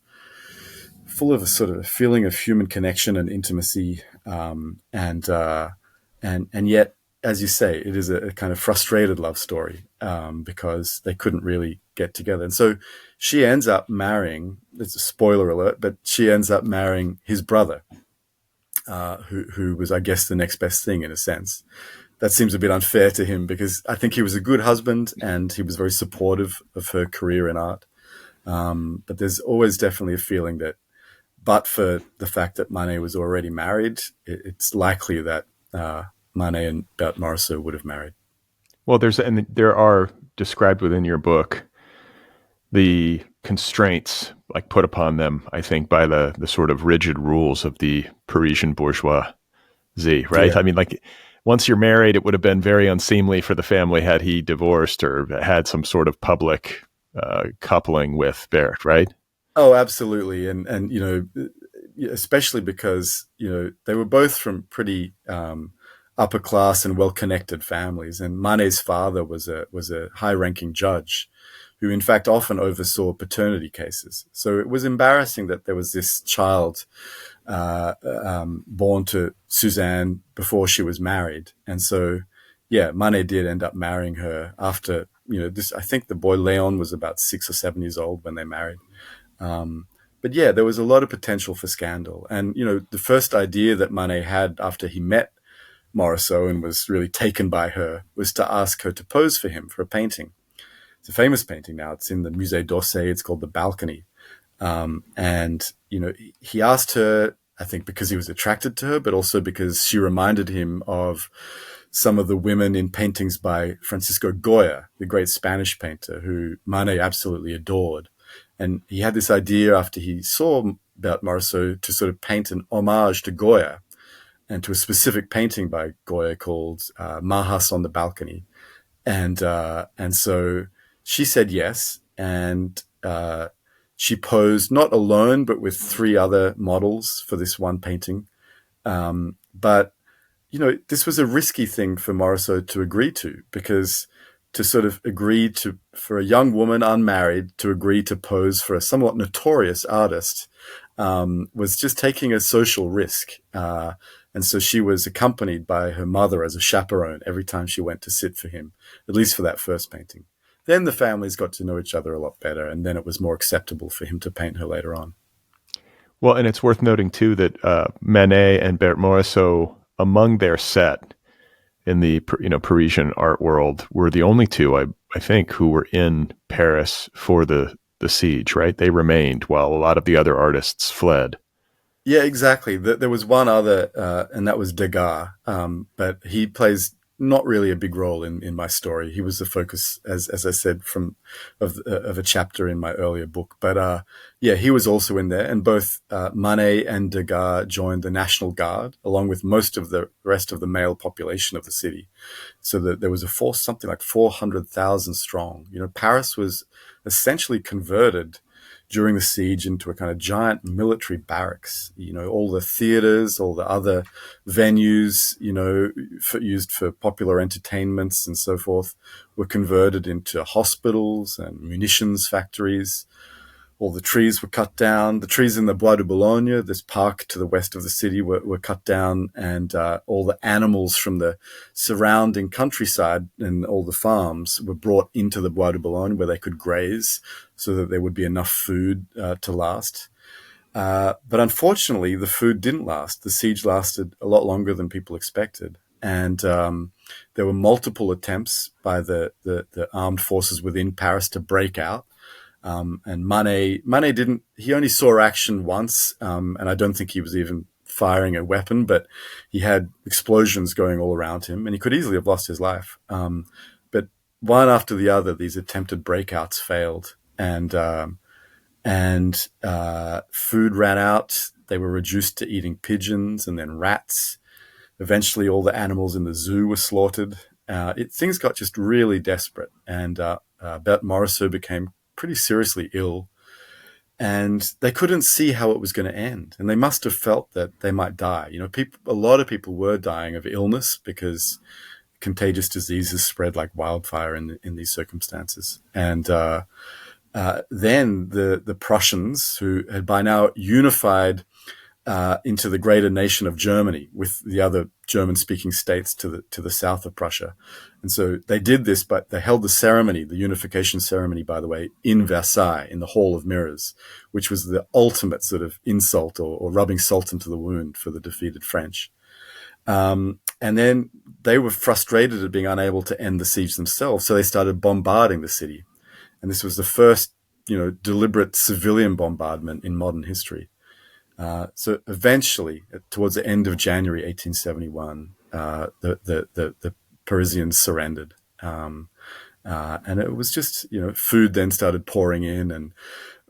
Speaker 1: a sort of a feeling of human connection and intimacy, and yet, as you say, it is a kind of frustrated love story, because they couldn't really get together, and so she ends up marrying. It's a spoiler alert, but she ends up marrying his brother, who was, I guess, the next best thing in a sense. That seems a bit unfair to him because I think he was a good husband and he was very supportive of her career in art. But there's always definitely a feeling that, but for the fact that Manet was already married, it's likely that Manet and Berthe Morisot would have married.
Speaker 2: Well, there are described within your book the constraints like put upon them, I think, by the sort of rigid rules of the Parisian bourgeoisie, right?
Speaker 1: Yeah.
Speaker 2: I mean, like once you're married, it would have been very unseemly for the family had he divorced or had some sort of public coupling with Berthe, right?
Speaker 1: Oh, absolutely. And especially because, they were both from pretty upper class and well connected families. And Manet's father was a high ranking judge who in fact often oversaw paternity cases. So it was embarrassing that there was this child born to Suzanne before she was married. And so, yeah, Manet did end up marrying her after, this, I think the boy Leon was about 6 or 7 years old when they married. Um, but yeah, there was a lot of potential for scandal. And, the first idea that Manet had after he met Morisot and was really taken by her was to ask her to pose for him for a painting. It's a famous painting now. It's in the Musée d'Orsay. It's called The Balcony. And, he asked her, I think because he was attracted to her, but also because she reminded him of some of the women in paintings by Francisco Goya, the great Spanish painter who Manet absolutely adored. And he had this idea after he saw Berthe Morisot to sort of paint an homage to Goya and to a specific painting by Goya called Majas on the Balcony. And so she said yes, and she posed not alone, but with three other models for this one painting. But this was a risky thing for Morisot to agree to, because to sort of agree to, for a young woman unmarried, to agree to pose for a somewhat notorious artist was just taking a social risk. And so she was accompanied by her mother as a chaperone every time she went to sit for him, at least for that first painting. Then the families got to know each other a lot better, and then it was more acceptable for him to paint her later on.
Speaker 2: Well, and it's worth noting too that Manet and Berthe Morisot, among their set in the Parisian art world, were the only two I think who were in Paris for the siege. Right? They remained while a lot of the other artists fled.
Speaker 1: Yeah, exactly. There was one other, and that was Degas, but he plays not really a big role in my story. He was the focus, as I said, of a chapter in my earlier book. But yeah, he was also in there, and both Manet and Degas joined the National Guard along with most of the rest of the male population of the city. So that there was a force something like 400,000 strong. Paris was essentially converted during the siege into a kind of giant military barracks. All the theaters, all the other venues, used for popular entertainments and so forth, were converted into hospitals and munitions factories. All the trees were cut down. The trees in the Bois de Boulogne, this park to the west of the city, were cut down, and all the animals from the surrounding countryside and all the farms were brought into the Bois de Boulogne where they could graze so that there would be enough food to last. But unfortunately, the food didn't last. The siege lasted a lot longer than people expected. And there were multiple attempts by the armed forces within Paris to break out. And Manet didn't. He only saw action once, and I don't think he was even firing a weapon, but he had explosions going all around him, and he could easily have lost his life. But one after the other, these attempted breakouts failed, and food ran out. They were reduced to eating pigeons and then rats. Eventually, all the animals in the zoo were slaughtered. Things got just really desperate, and Morisot became pretty seriously ill, and they couldn't see how it was going to end. And they must have felt that they might die. A lot of people were dying of illness because contagious diseases spread like wildfire in these circumstances. And then the Prussians, who had by now unified into the greater nation of Germany with the other German-speaking states to the south of Prussia. And so they did this, but they held the ceremony, the unification ceremony, by the way, in Versailles, in the Hall of Mirrors, which was the ultimate sort of insult or rubbing salt into the wound for the defeated French. And then they were frustrated at being unable to end the siege themselves, so they started bombarding the city. And this was the first, deliberate civilian bombardment in modern history. So eventually, towards the end of January 1871, the Parisians surrendered. And it was just, food then started pouring in, and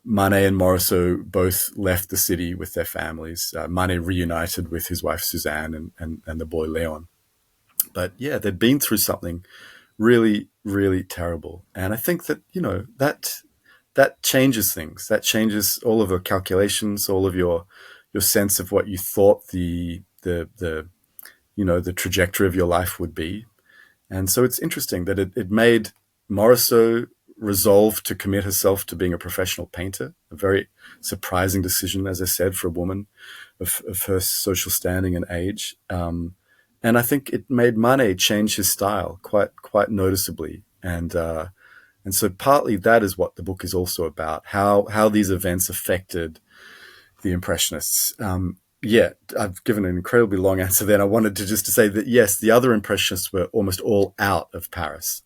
Speaker 1: Manet and Morisot both left the city with their families. Manet reunited with his wife Suzanne and the boy Leon. But yeah, they'd been through something really, really terrible. And I think that, that changes things. That changes all of your calculations, all of your sense of what you thought the trajectory of your life would be. And so it's interesting that it made Morisot resolve to commit herself to being a professional painter, a very surprising decision, as I said, for a woman of her social standing and age. And I think it made Manet change his style quite noticeably. And so partly that is what the book is also about, how these events affected the Impressionists. Yeah, I've given an incredibly long answer there. And I wanted to just to say that, yes, the other Impressionists were almost all out of Paris.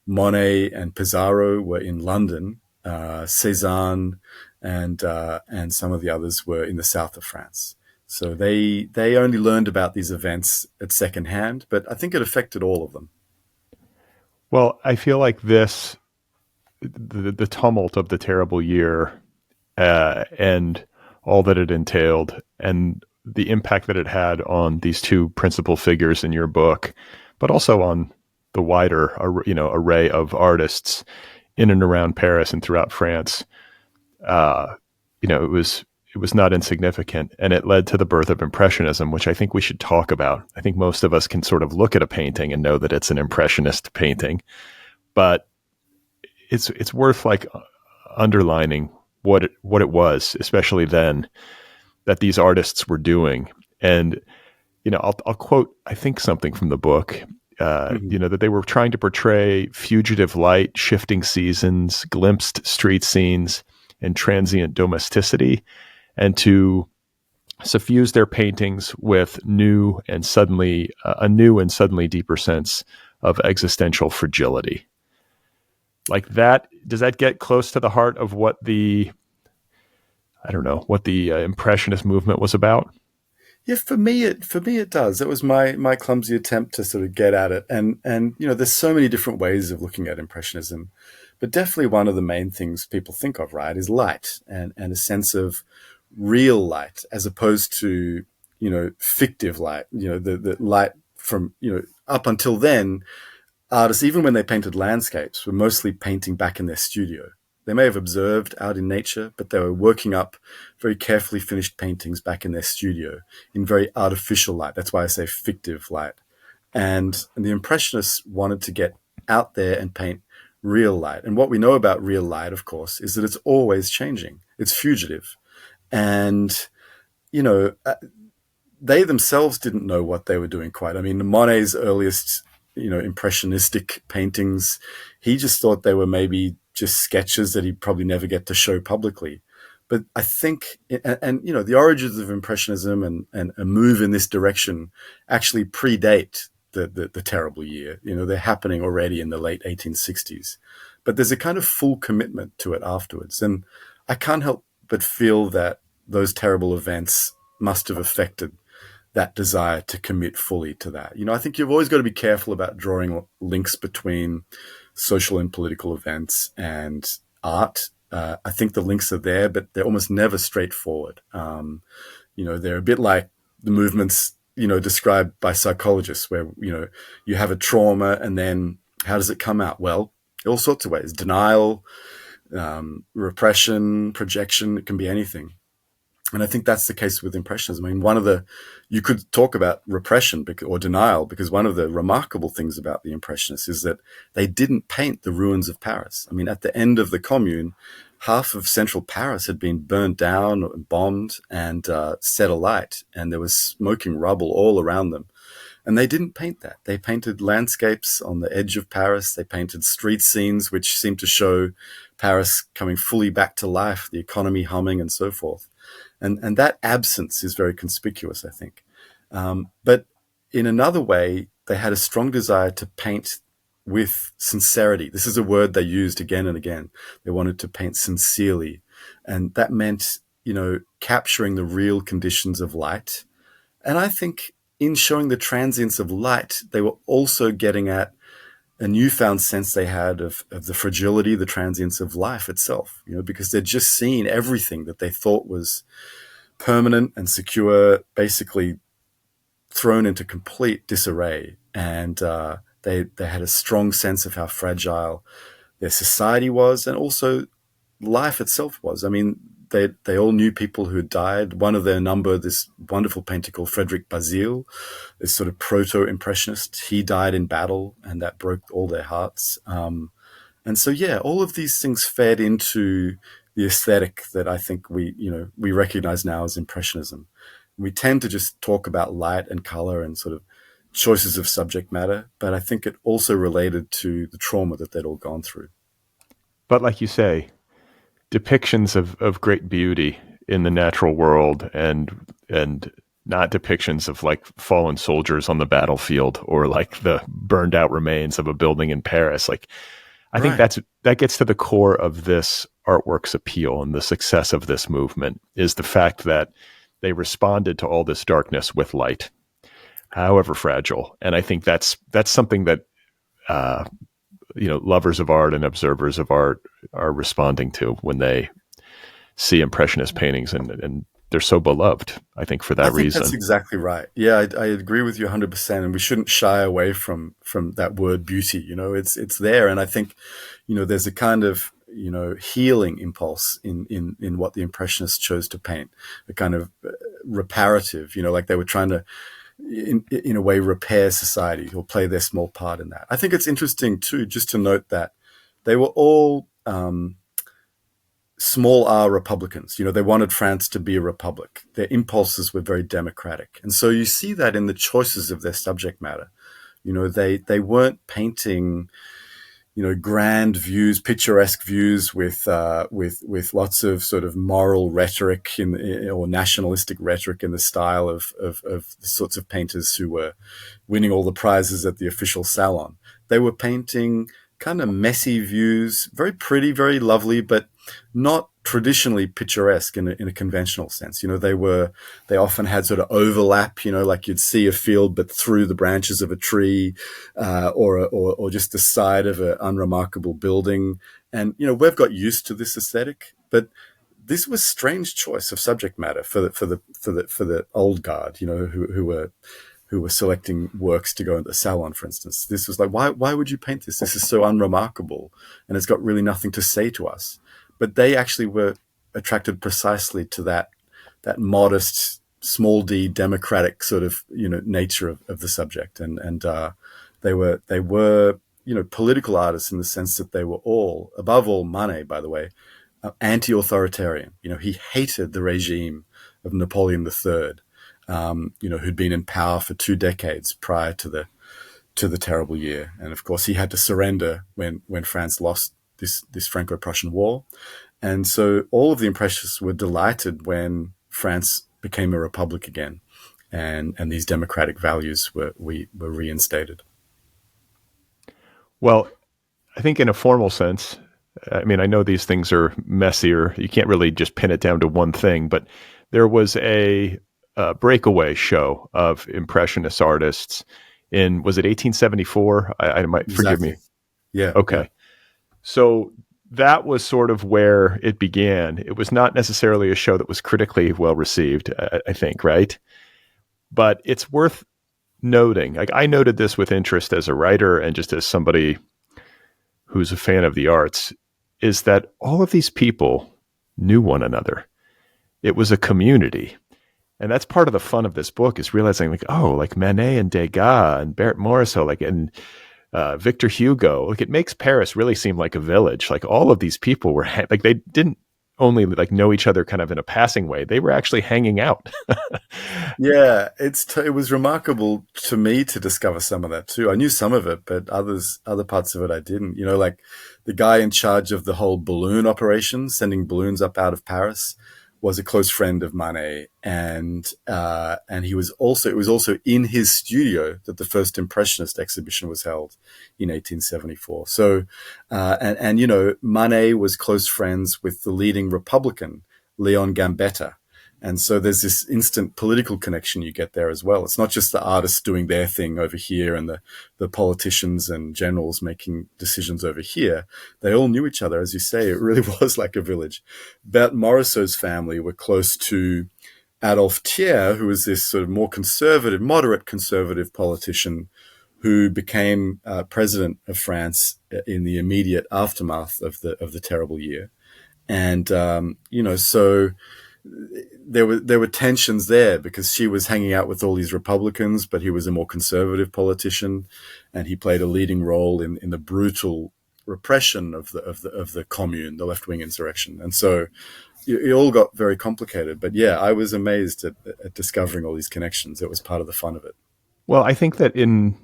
Speaker 1: Monet and Pissarro were in London. Cézanne and some of the others were in the south of France. So they only learned about these events at secondhand, but I think it affected all of them.
Speaker 2: Well, I feel like the tumult of the terrible year and all that it entailed and the impact that it had on these two principal figures in your book, but also on the wider, array of artists in and around Paris and throughout France. It was not insignificant, and it led to the birth of Impressionism, which I think we should talk about. I think most of us can sort of look at a painting and know that it's an Impressionist painting, but it's worth underlining what it was, especially then, that these artists were doing. And I'll quote, I think, something from the book. That they were trying to portray fugitive light, shifting seasons, glimpsed street scenes, and transient domesticity, and to suffuse their paintings with a new and suddenly deeper sense of existential fragility. Like that, does that get close to the heart of what the Impressionist movement was about?
Speaker 1: Yeah, for me it does. It was my clumsy attempt to sort of get at it, and there's so many different ways of looking at Impressionism, but definitely one of the main things people think of, right, is light and a sense of real light as opposed to fictive light. The light from up until then, artists, even when they painted landscapes, were mostly painting back in their studio. They may have observed out in nature, but they were working up very carefully finished paintings back in their studio in very artificial light. That's why I say fictive light. And the Impressionists wanted to get out there and paint real light. And what we know about real light, of course, is that it's always changing. It's fugitive. And, they themselves didn't know what they were doing quite. I mean, Monet's earliest, impressionistic paintings, he just thought they were maybe just sketches that he'd probably never get to show publicly. But I think, and the origins of Impressionism and a move in this direction actually predate the terrible year. They're happening already in the late 1860s, but there's a kind of full commitment to it afterwards. And I can't help but feel that those terrible events must have affected that desire to commit fully to that. I think you've always got to be careful about drawing links between social and political events and art. I think the links are there, but they're almost never straightforward. They're a bit like the movements, described by psychologists where, you have a trauma and then how does it come out? Well, all sorts of ways: denial, repression, projection. It can be anything. And I think that's the case with Impressionism. I mean, you could talk about repression or denial, because one of the remarkable things about the Impressionists is that they didn't paint the ruins of Paris. I mean, at the end of the Commune, half of central Paris had been burned down and bombed and set alight, and there was smoking rubble all around them. And they didn't paint that. They painted landscapes on the edge of Paris. They painted street scenes which seemed to show Paris coming fully back to life, the economy humming and so forth. And that absence is very conspicuous, I think. But in another way, they had a strong desire to paint with sincerity. This is a word they used again and again. They wanted to paint sincerely. And that meant, capturing the real conditions of light. And I think in showing the transience of light, they were also getting at a newfound sense they had of the fragility, the transience of life itself, because they'd just seen everything that they thought was permanent and secure basically thrown into complete disarray. And they had a strong sense of how fragile their society was, and also life itself was. I mean, they all knew people who had died. One of their number, this wonderful painter called Frederick Bazille, this sort of proto-impressionist, he died in battle, and that broke all their hearts. And so, yeah, all of these things fed into the aesthetic that I think we recognize now as Impressionism. We tend to just talk about light and color and sort of choices of subject matter, but I think it also related to the trauma that they'd all gone through.
Speaker 2: But like you say, depictions of great beauty in the natural world, and not depictions of like fallen soldiers on the battlefield or like the burned out remains of a building in Paris. Like, I think that gets to the core of this artwork's appeal and the success of this movement, is the fact that they responded to all this darkness with light, however fragile. And I think that's something that lovers of art and observers of art are responding to when they see Impressionist paintings, and they're so beloved, I think, for that reason.
Speaker 1: That's exactly right. Yeah, I agree with you 100%. And we shouldn't shy away from that word beauty. It's there. And I think, there's a kind of, healing impulse in what the Impressionists chose to paint, a kind of reparative, like they were trying to, in a way, repair society or play their small part in that. I think it's interesting, too, just to note that they were all small r Republicans. They wanted France to be a republic. Their impulses were very democratic. And so you see that in the choices of their subject matter. They weren't painting, grand views, picturesque views with lots of sort of moral rhetoric or nationalistic rhetoric in the style of the sorts of painters who were winning all the prizes at the official salon. They were painting kind of messy views, very pretty, very lovely, but not traditionally picturesque in a conventional sense. They often had sort of overlap, like you'd see a field but through the branches of a tree, or just the side of an unremarkable building. And we've got used to this aesthetic, but this was strange choice of subject matter for the old guard, who were selecting works to go into the salon, for instance. This was like, why would you paint this? This is so unremarkable, and it's got really nothing to say to us. But they actually were attracted precisely to that modest, small d, democratic sort of nature of the subject, and they were political artists in the sense that they were all, above all, Manet, by the way, anti-authoritarian. He hated the regime of Napoleon III. Who'd been in power for 2 decades prior to the terrible year, and of course he had to surrender when France lost this Franco-Prussian War, and so all of the Impressionists were delighted when France became a republic again, and these democratic values were reinstated.
Speaker 2: Well, I think in a formal sense, I mean, I know these things are messier. You can't really just pin it down to one thing, but there was a breakaway show of Impressionist artists in, was it 1874? I might, forgive
Speaker 1: Exactly.
Speaker 2: me.
Speaker 1: Yeah. Yeah.
Speaker 2: Okay. So that was sort of where it began. It was not necessarily a show that was critically well received, I think, right? But it's worth noting. Like, I noted this with interest as a writer and just as somebody who's a fan of the arts, is that all of these people knew one another. It was a community. And that's part of the fun of this book, is realizing, like, oh, like Manet and Degas and Bert Morisot, like, and Victor Hugo, like, it makes Paris really seem like a village. Like, all of these people were like, they didn't only like know each other kind of in a passing way. They were actually hanging out.
Speaker 1: Yeah, it was remarkable to me to discover some of that too. I knew some of it, but other parts of it I didn't. You know, like the guy in charge of the whole balloon operation, sending balloons up out of Paris, was a close friend of Manet, and he was also it was also in his studio that the first Impressionist exhibition was held in 1874. So, and you know, Manet was close friends with the leading Republican, Leon Gambetta. And so there's this instant political connection you get there as well. It's not just the artists doing their thing over here and the politicians and generals making decisions over here. They all knew each other. As you say, it really was like a village. Bert Morisot's family were close to Adolphe Thiers, who was this sort of more conservative, moderate conservative politician who became president of France in the immediate aftermath of the terrible year. And, you know, so there were tensions there because she was hanging out with all these Republicans, but he was a more conservative politician, and he played a leading role in the brutal repression of the Commune, the left wing insurrection, and so it all got very complicated. But yeah, I was amazed at discovering all these connections. It was part of the fun of it.
Speaker 2: Well, I think that in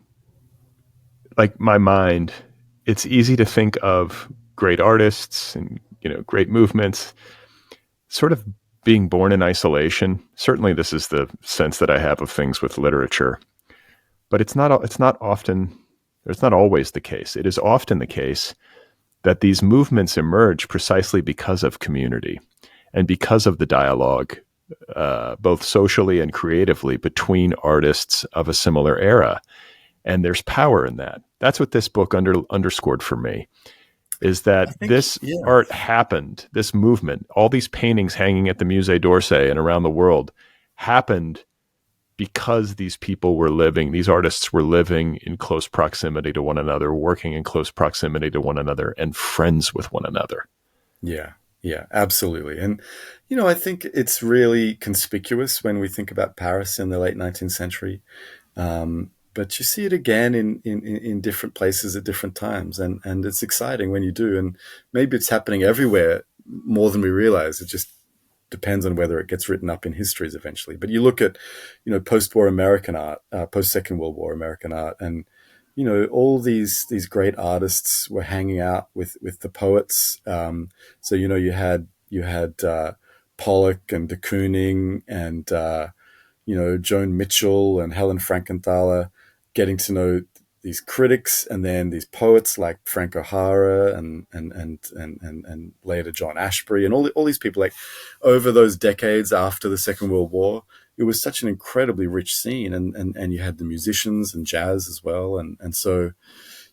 Speaker 2: like my mind, it's easy to think of great artists and, you know, great movements sort of being born in isolation. Certainly, this is the sense that I have of things with literature, but it's not. It's not often. It's not always the case. It is often the case that these movements emerge precisely because of community and because of the dialogue, both socially and creatively, between artists of a similar era. And there's power in that. That's what this book underscored for me, is that
Speaker 1: I think,
Speaker 2: this
Speaker 1: yeah,
Speaker 2: art happened, this movement, all these paintings hanging at the Musée d'Orsay and around the world happened because these people were living, these artists were living in close proximity to one another, working in close proximity to one another, and friends with one another.
Speaker 1: yeah, yeah, absolutely. And, you know, I think it's really conspicuous when we think about Paris in the late 19th century. But you see it again in different places at different times. And it's exciting when you do. And maybe it's happening everywhere more than we realize. It just depends on whether it gets written up in histories eventually. But you look at, you know, post-war American art, post-Second World War American art, and you know, all these great artists were hanging out with the poets. So you know, you had Pollock and de Kooning and you know, Joan Mitchell and Helen Frankenthaler, getting to know these critics and then these poets like Frank O'Hara and later John Ashbery and all these people, like over those decades after the Second World War. It was such an incredibly rich scene, and you had the musicians and jazz as well, and so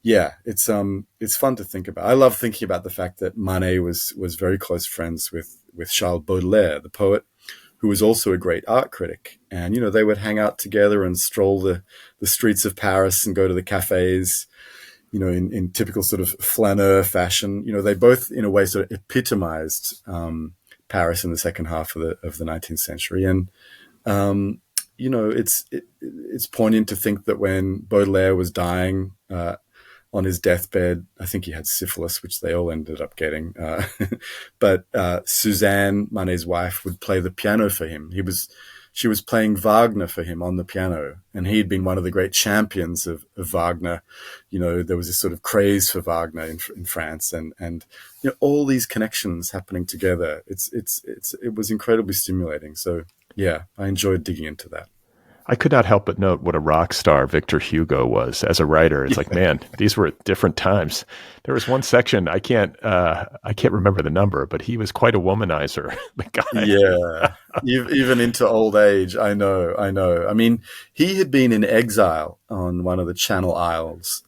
Speaker 1: yeah, it's fun to think about. I love thinking about the fact that Manet was very close friends with Charles Baudelaire, the poet, who was also a great art critic. And, you know, they would hang out together and stroll the streets of Paris and go to the cafes, you know, in typical sort of flaneur fashion. You know, they both, in a way, sort of epitomized Paris in the second half of the 19th century. And, you know, it's poignant to think that when Baudelaire was dying, on his deathbed, I think he had syphilis, which they all ended up getting. But Suzanne, Manet's wife, would play the piano for him. She was playing Wagner for him on the piano, and he'd been one of the great champions of Wagner. You know, there was this sort of craze for Wagner in France, and you know, all these connections happening together. It was incredibly stimulating. So yeah, I enjoyed digging into that.
Speaker 2: I could not help but note what a rock star Victor Hugo was as a writer. It's like, man, these were different times. There was one section I can't remember the number, but he was quite a womanizer. The guy.
Speaker 1: Yeah, even into old age. I know, I know. I mean, he had been in exile on one of the Channel Isles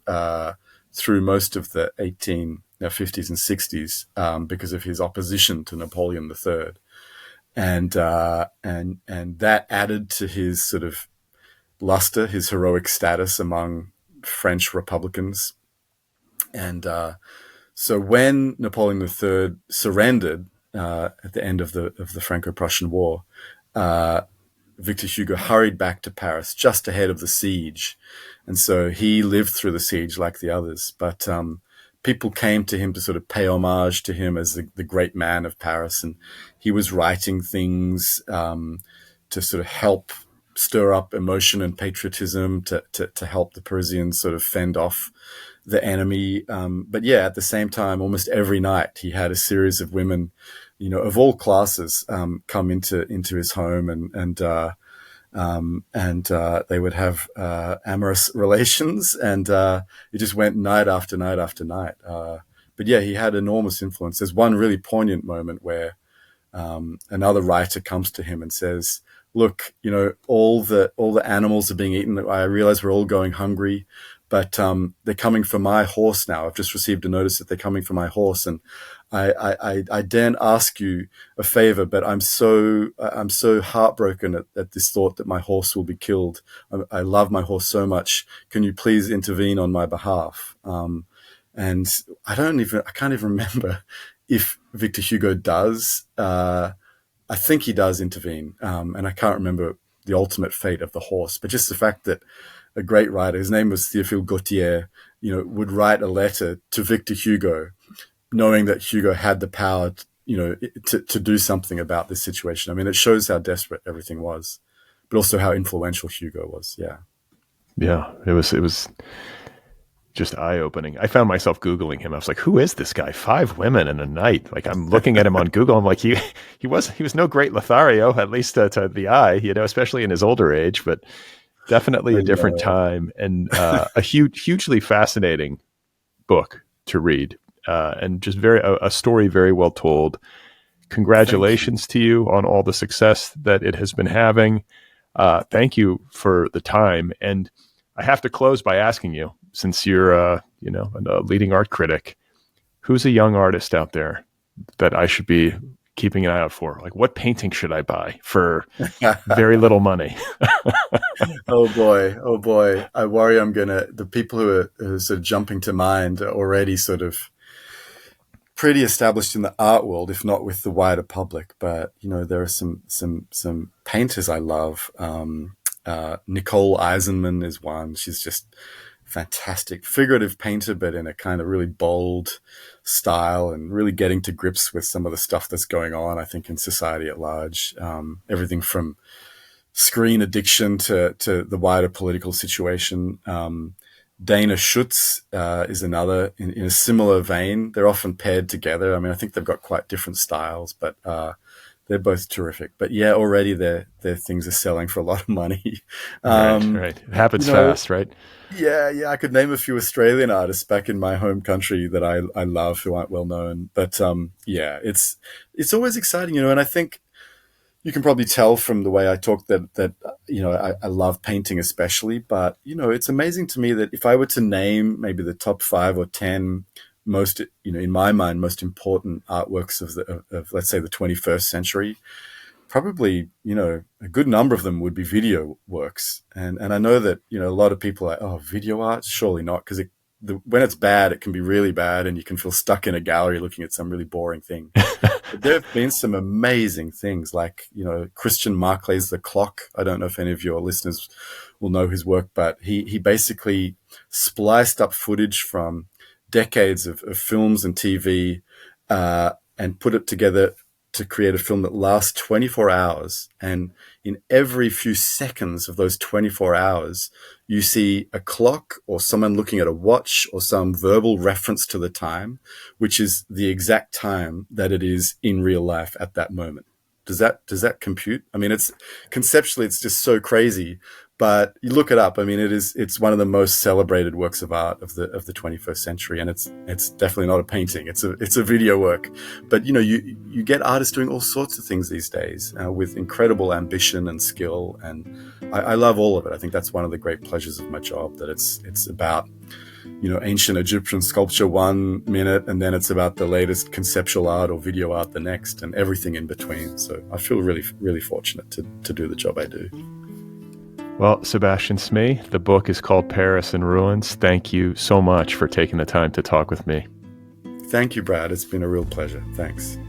Speaker 1: through most of the 1850s and 60s because of his opposition to Napoleon III, and that added to his sort of luster, his heroic status among French Republicans, and so when Napoleon III surrendered at the end of the Franco-Prussian War, uh, Victor Hugo hurried back to Paris just ahead of the siege, and so he lived through the siege like the others. But people came to him to sort of pay homage to him as the great man of Paris, and he was writing things to sort of help stir up emotion and patriotism to help the Parisians sort of fend off the enemy. But yeah, at the same time, almost every night he had a series of women, of all classes, come into his home, and they would have amorous relations, and it just went night after night after night. But yeah, he had enormous influence. There's one really poignant moment where another writer comes to him and says, "Look, all the animals are being eaten. I realize we're all going hungry, but they're coming for my horse now. I've just received a notice that they're coming for my horse, and I daren't ask you a favor, but I'm so heartbroken at this thought that my horse will be killed. I love my horse so much. Can you please intervene on my behalf?" And I can't even remember if Victor Hugo does. I think he does intervene, and I can't remember the ultimate fate of the horse, but just the fact that a great writer, his name was Théophile Gautier, would write a letter to Victor Hugo, knowing that Hugo had the power, to do something about this situation. I mean, it shows how desperate everything was, but also how influential Hugo was. Yeah.
Speaker 2: Yeah, it was just eye-opening. I found myself Googling him. I was like, who is this guy? 5 women in a night. Like, I'm looking at him on Google. I'm like, he was no great Lothario, at least to the eye, especially in his older age, but definitely a different time, and a hugely fascinating book to read, and just a story very well told. Congratulations to you on all the success that it has been having. Thank you for the time. And I have to close by asking you, since you're a leading art critic, who's a young artist out there that I should be keeping an eye out for? Like, what painting should I buy for very little money?
Speaker 1: Oh boy, oh boy. I worry the people who are sort of jumping to mind are already sort of pretty established in the art world, if not with the wider public. But, there are some painters I love. Nicole Eisenman is one. She's just fantastic figurative painter, but in a kind of really bold style, and really getting to grips with some of the stuff that's going on, I think, in society at large. Everything from screen addiction to the wider political situation. Dana Schutz is another in a similar vein. They're often paired together. I mean, I think they've got quite different styles, but they're both terrific. But yeah, already their things are selling for a lot of money.
Speaker 2: Right. It happens fast, right?
Speaker 1: Yeah. I could name a few Australian artists back in my home country that I love, who aren't well known. But yeah, it's always exciting, and I think you can probably tell from the way I talk that I love painting especially. But it's amazing to me that if I were to name maybe the top 5 or 10 most, in my mind, most important artworks of let's say the 21st century, probably a good number of them would be video works. And I know that a lot of people are like, oh, video art, surely not, because when it's bad, it can be really bad, and you can feel stuck in a gallery looking at some really boring thing. But there have been some amazing things, like Christian Marclay's The Clock. I don't know if any of your listeners will know his work, but he basically spliced up footage from decades of films and TV, and put it together to create a film that lasts 24 hours. And in every few seconds of those 24 hours, you see a clock or someone looking at a watch or some verbal reference to the time, which is the exact time that it is in real life at that moment. Does that compute? I mean, conceptually, it's just so crazy, But you look it up. I mean, it's one of the most celebrated works of art of the 21st century, and it's definitely not a painting. It's a video work. But you get artists doing all sorts of things these days with incredible ambition and skill, and I love all of it. I think that's one of the great pleasures of my job, that it's about ancient Egyptian sculpture 1 minute, and then it's about the latest conceptual art or video art the next, and everything in between. So I feel really, really fortunate to do the job I do.
Speaker 2: Well, Sebastian Smee, the book is called Paris in Ruins. Thank you so much for taking the time to talk with me.
Speaker 1: Thank you, Brad. It's been a real pleasure. Thanks.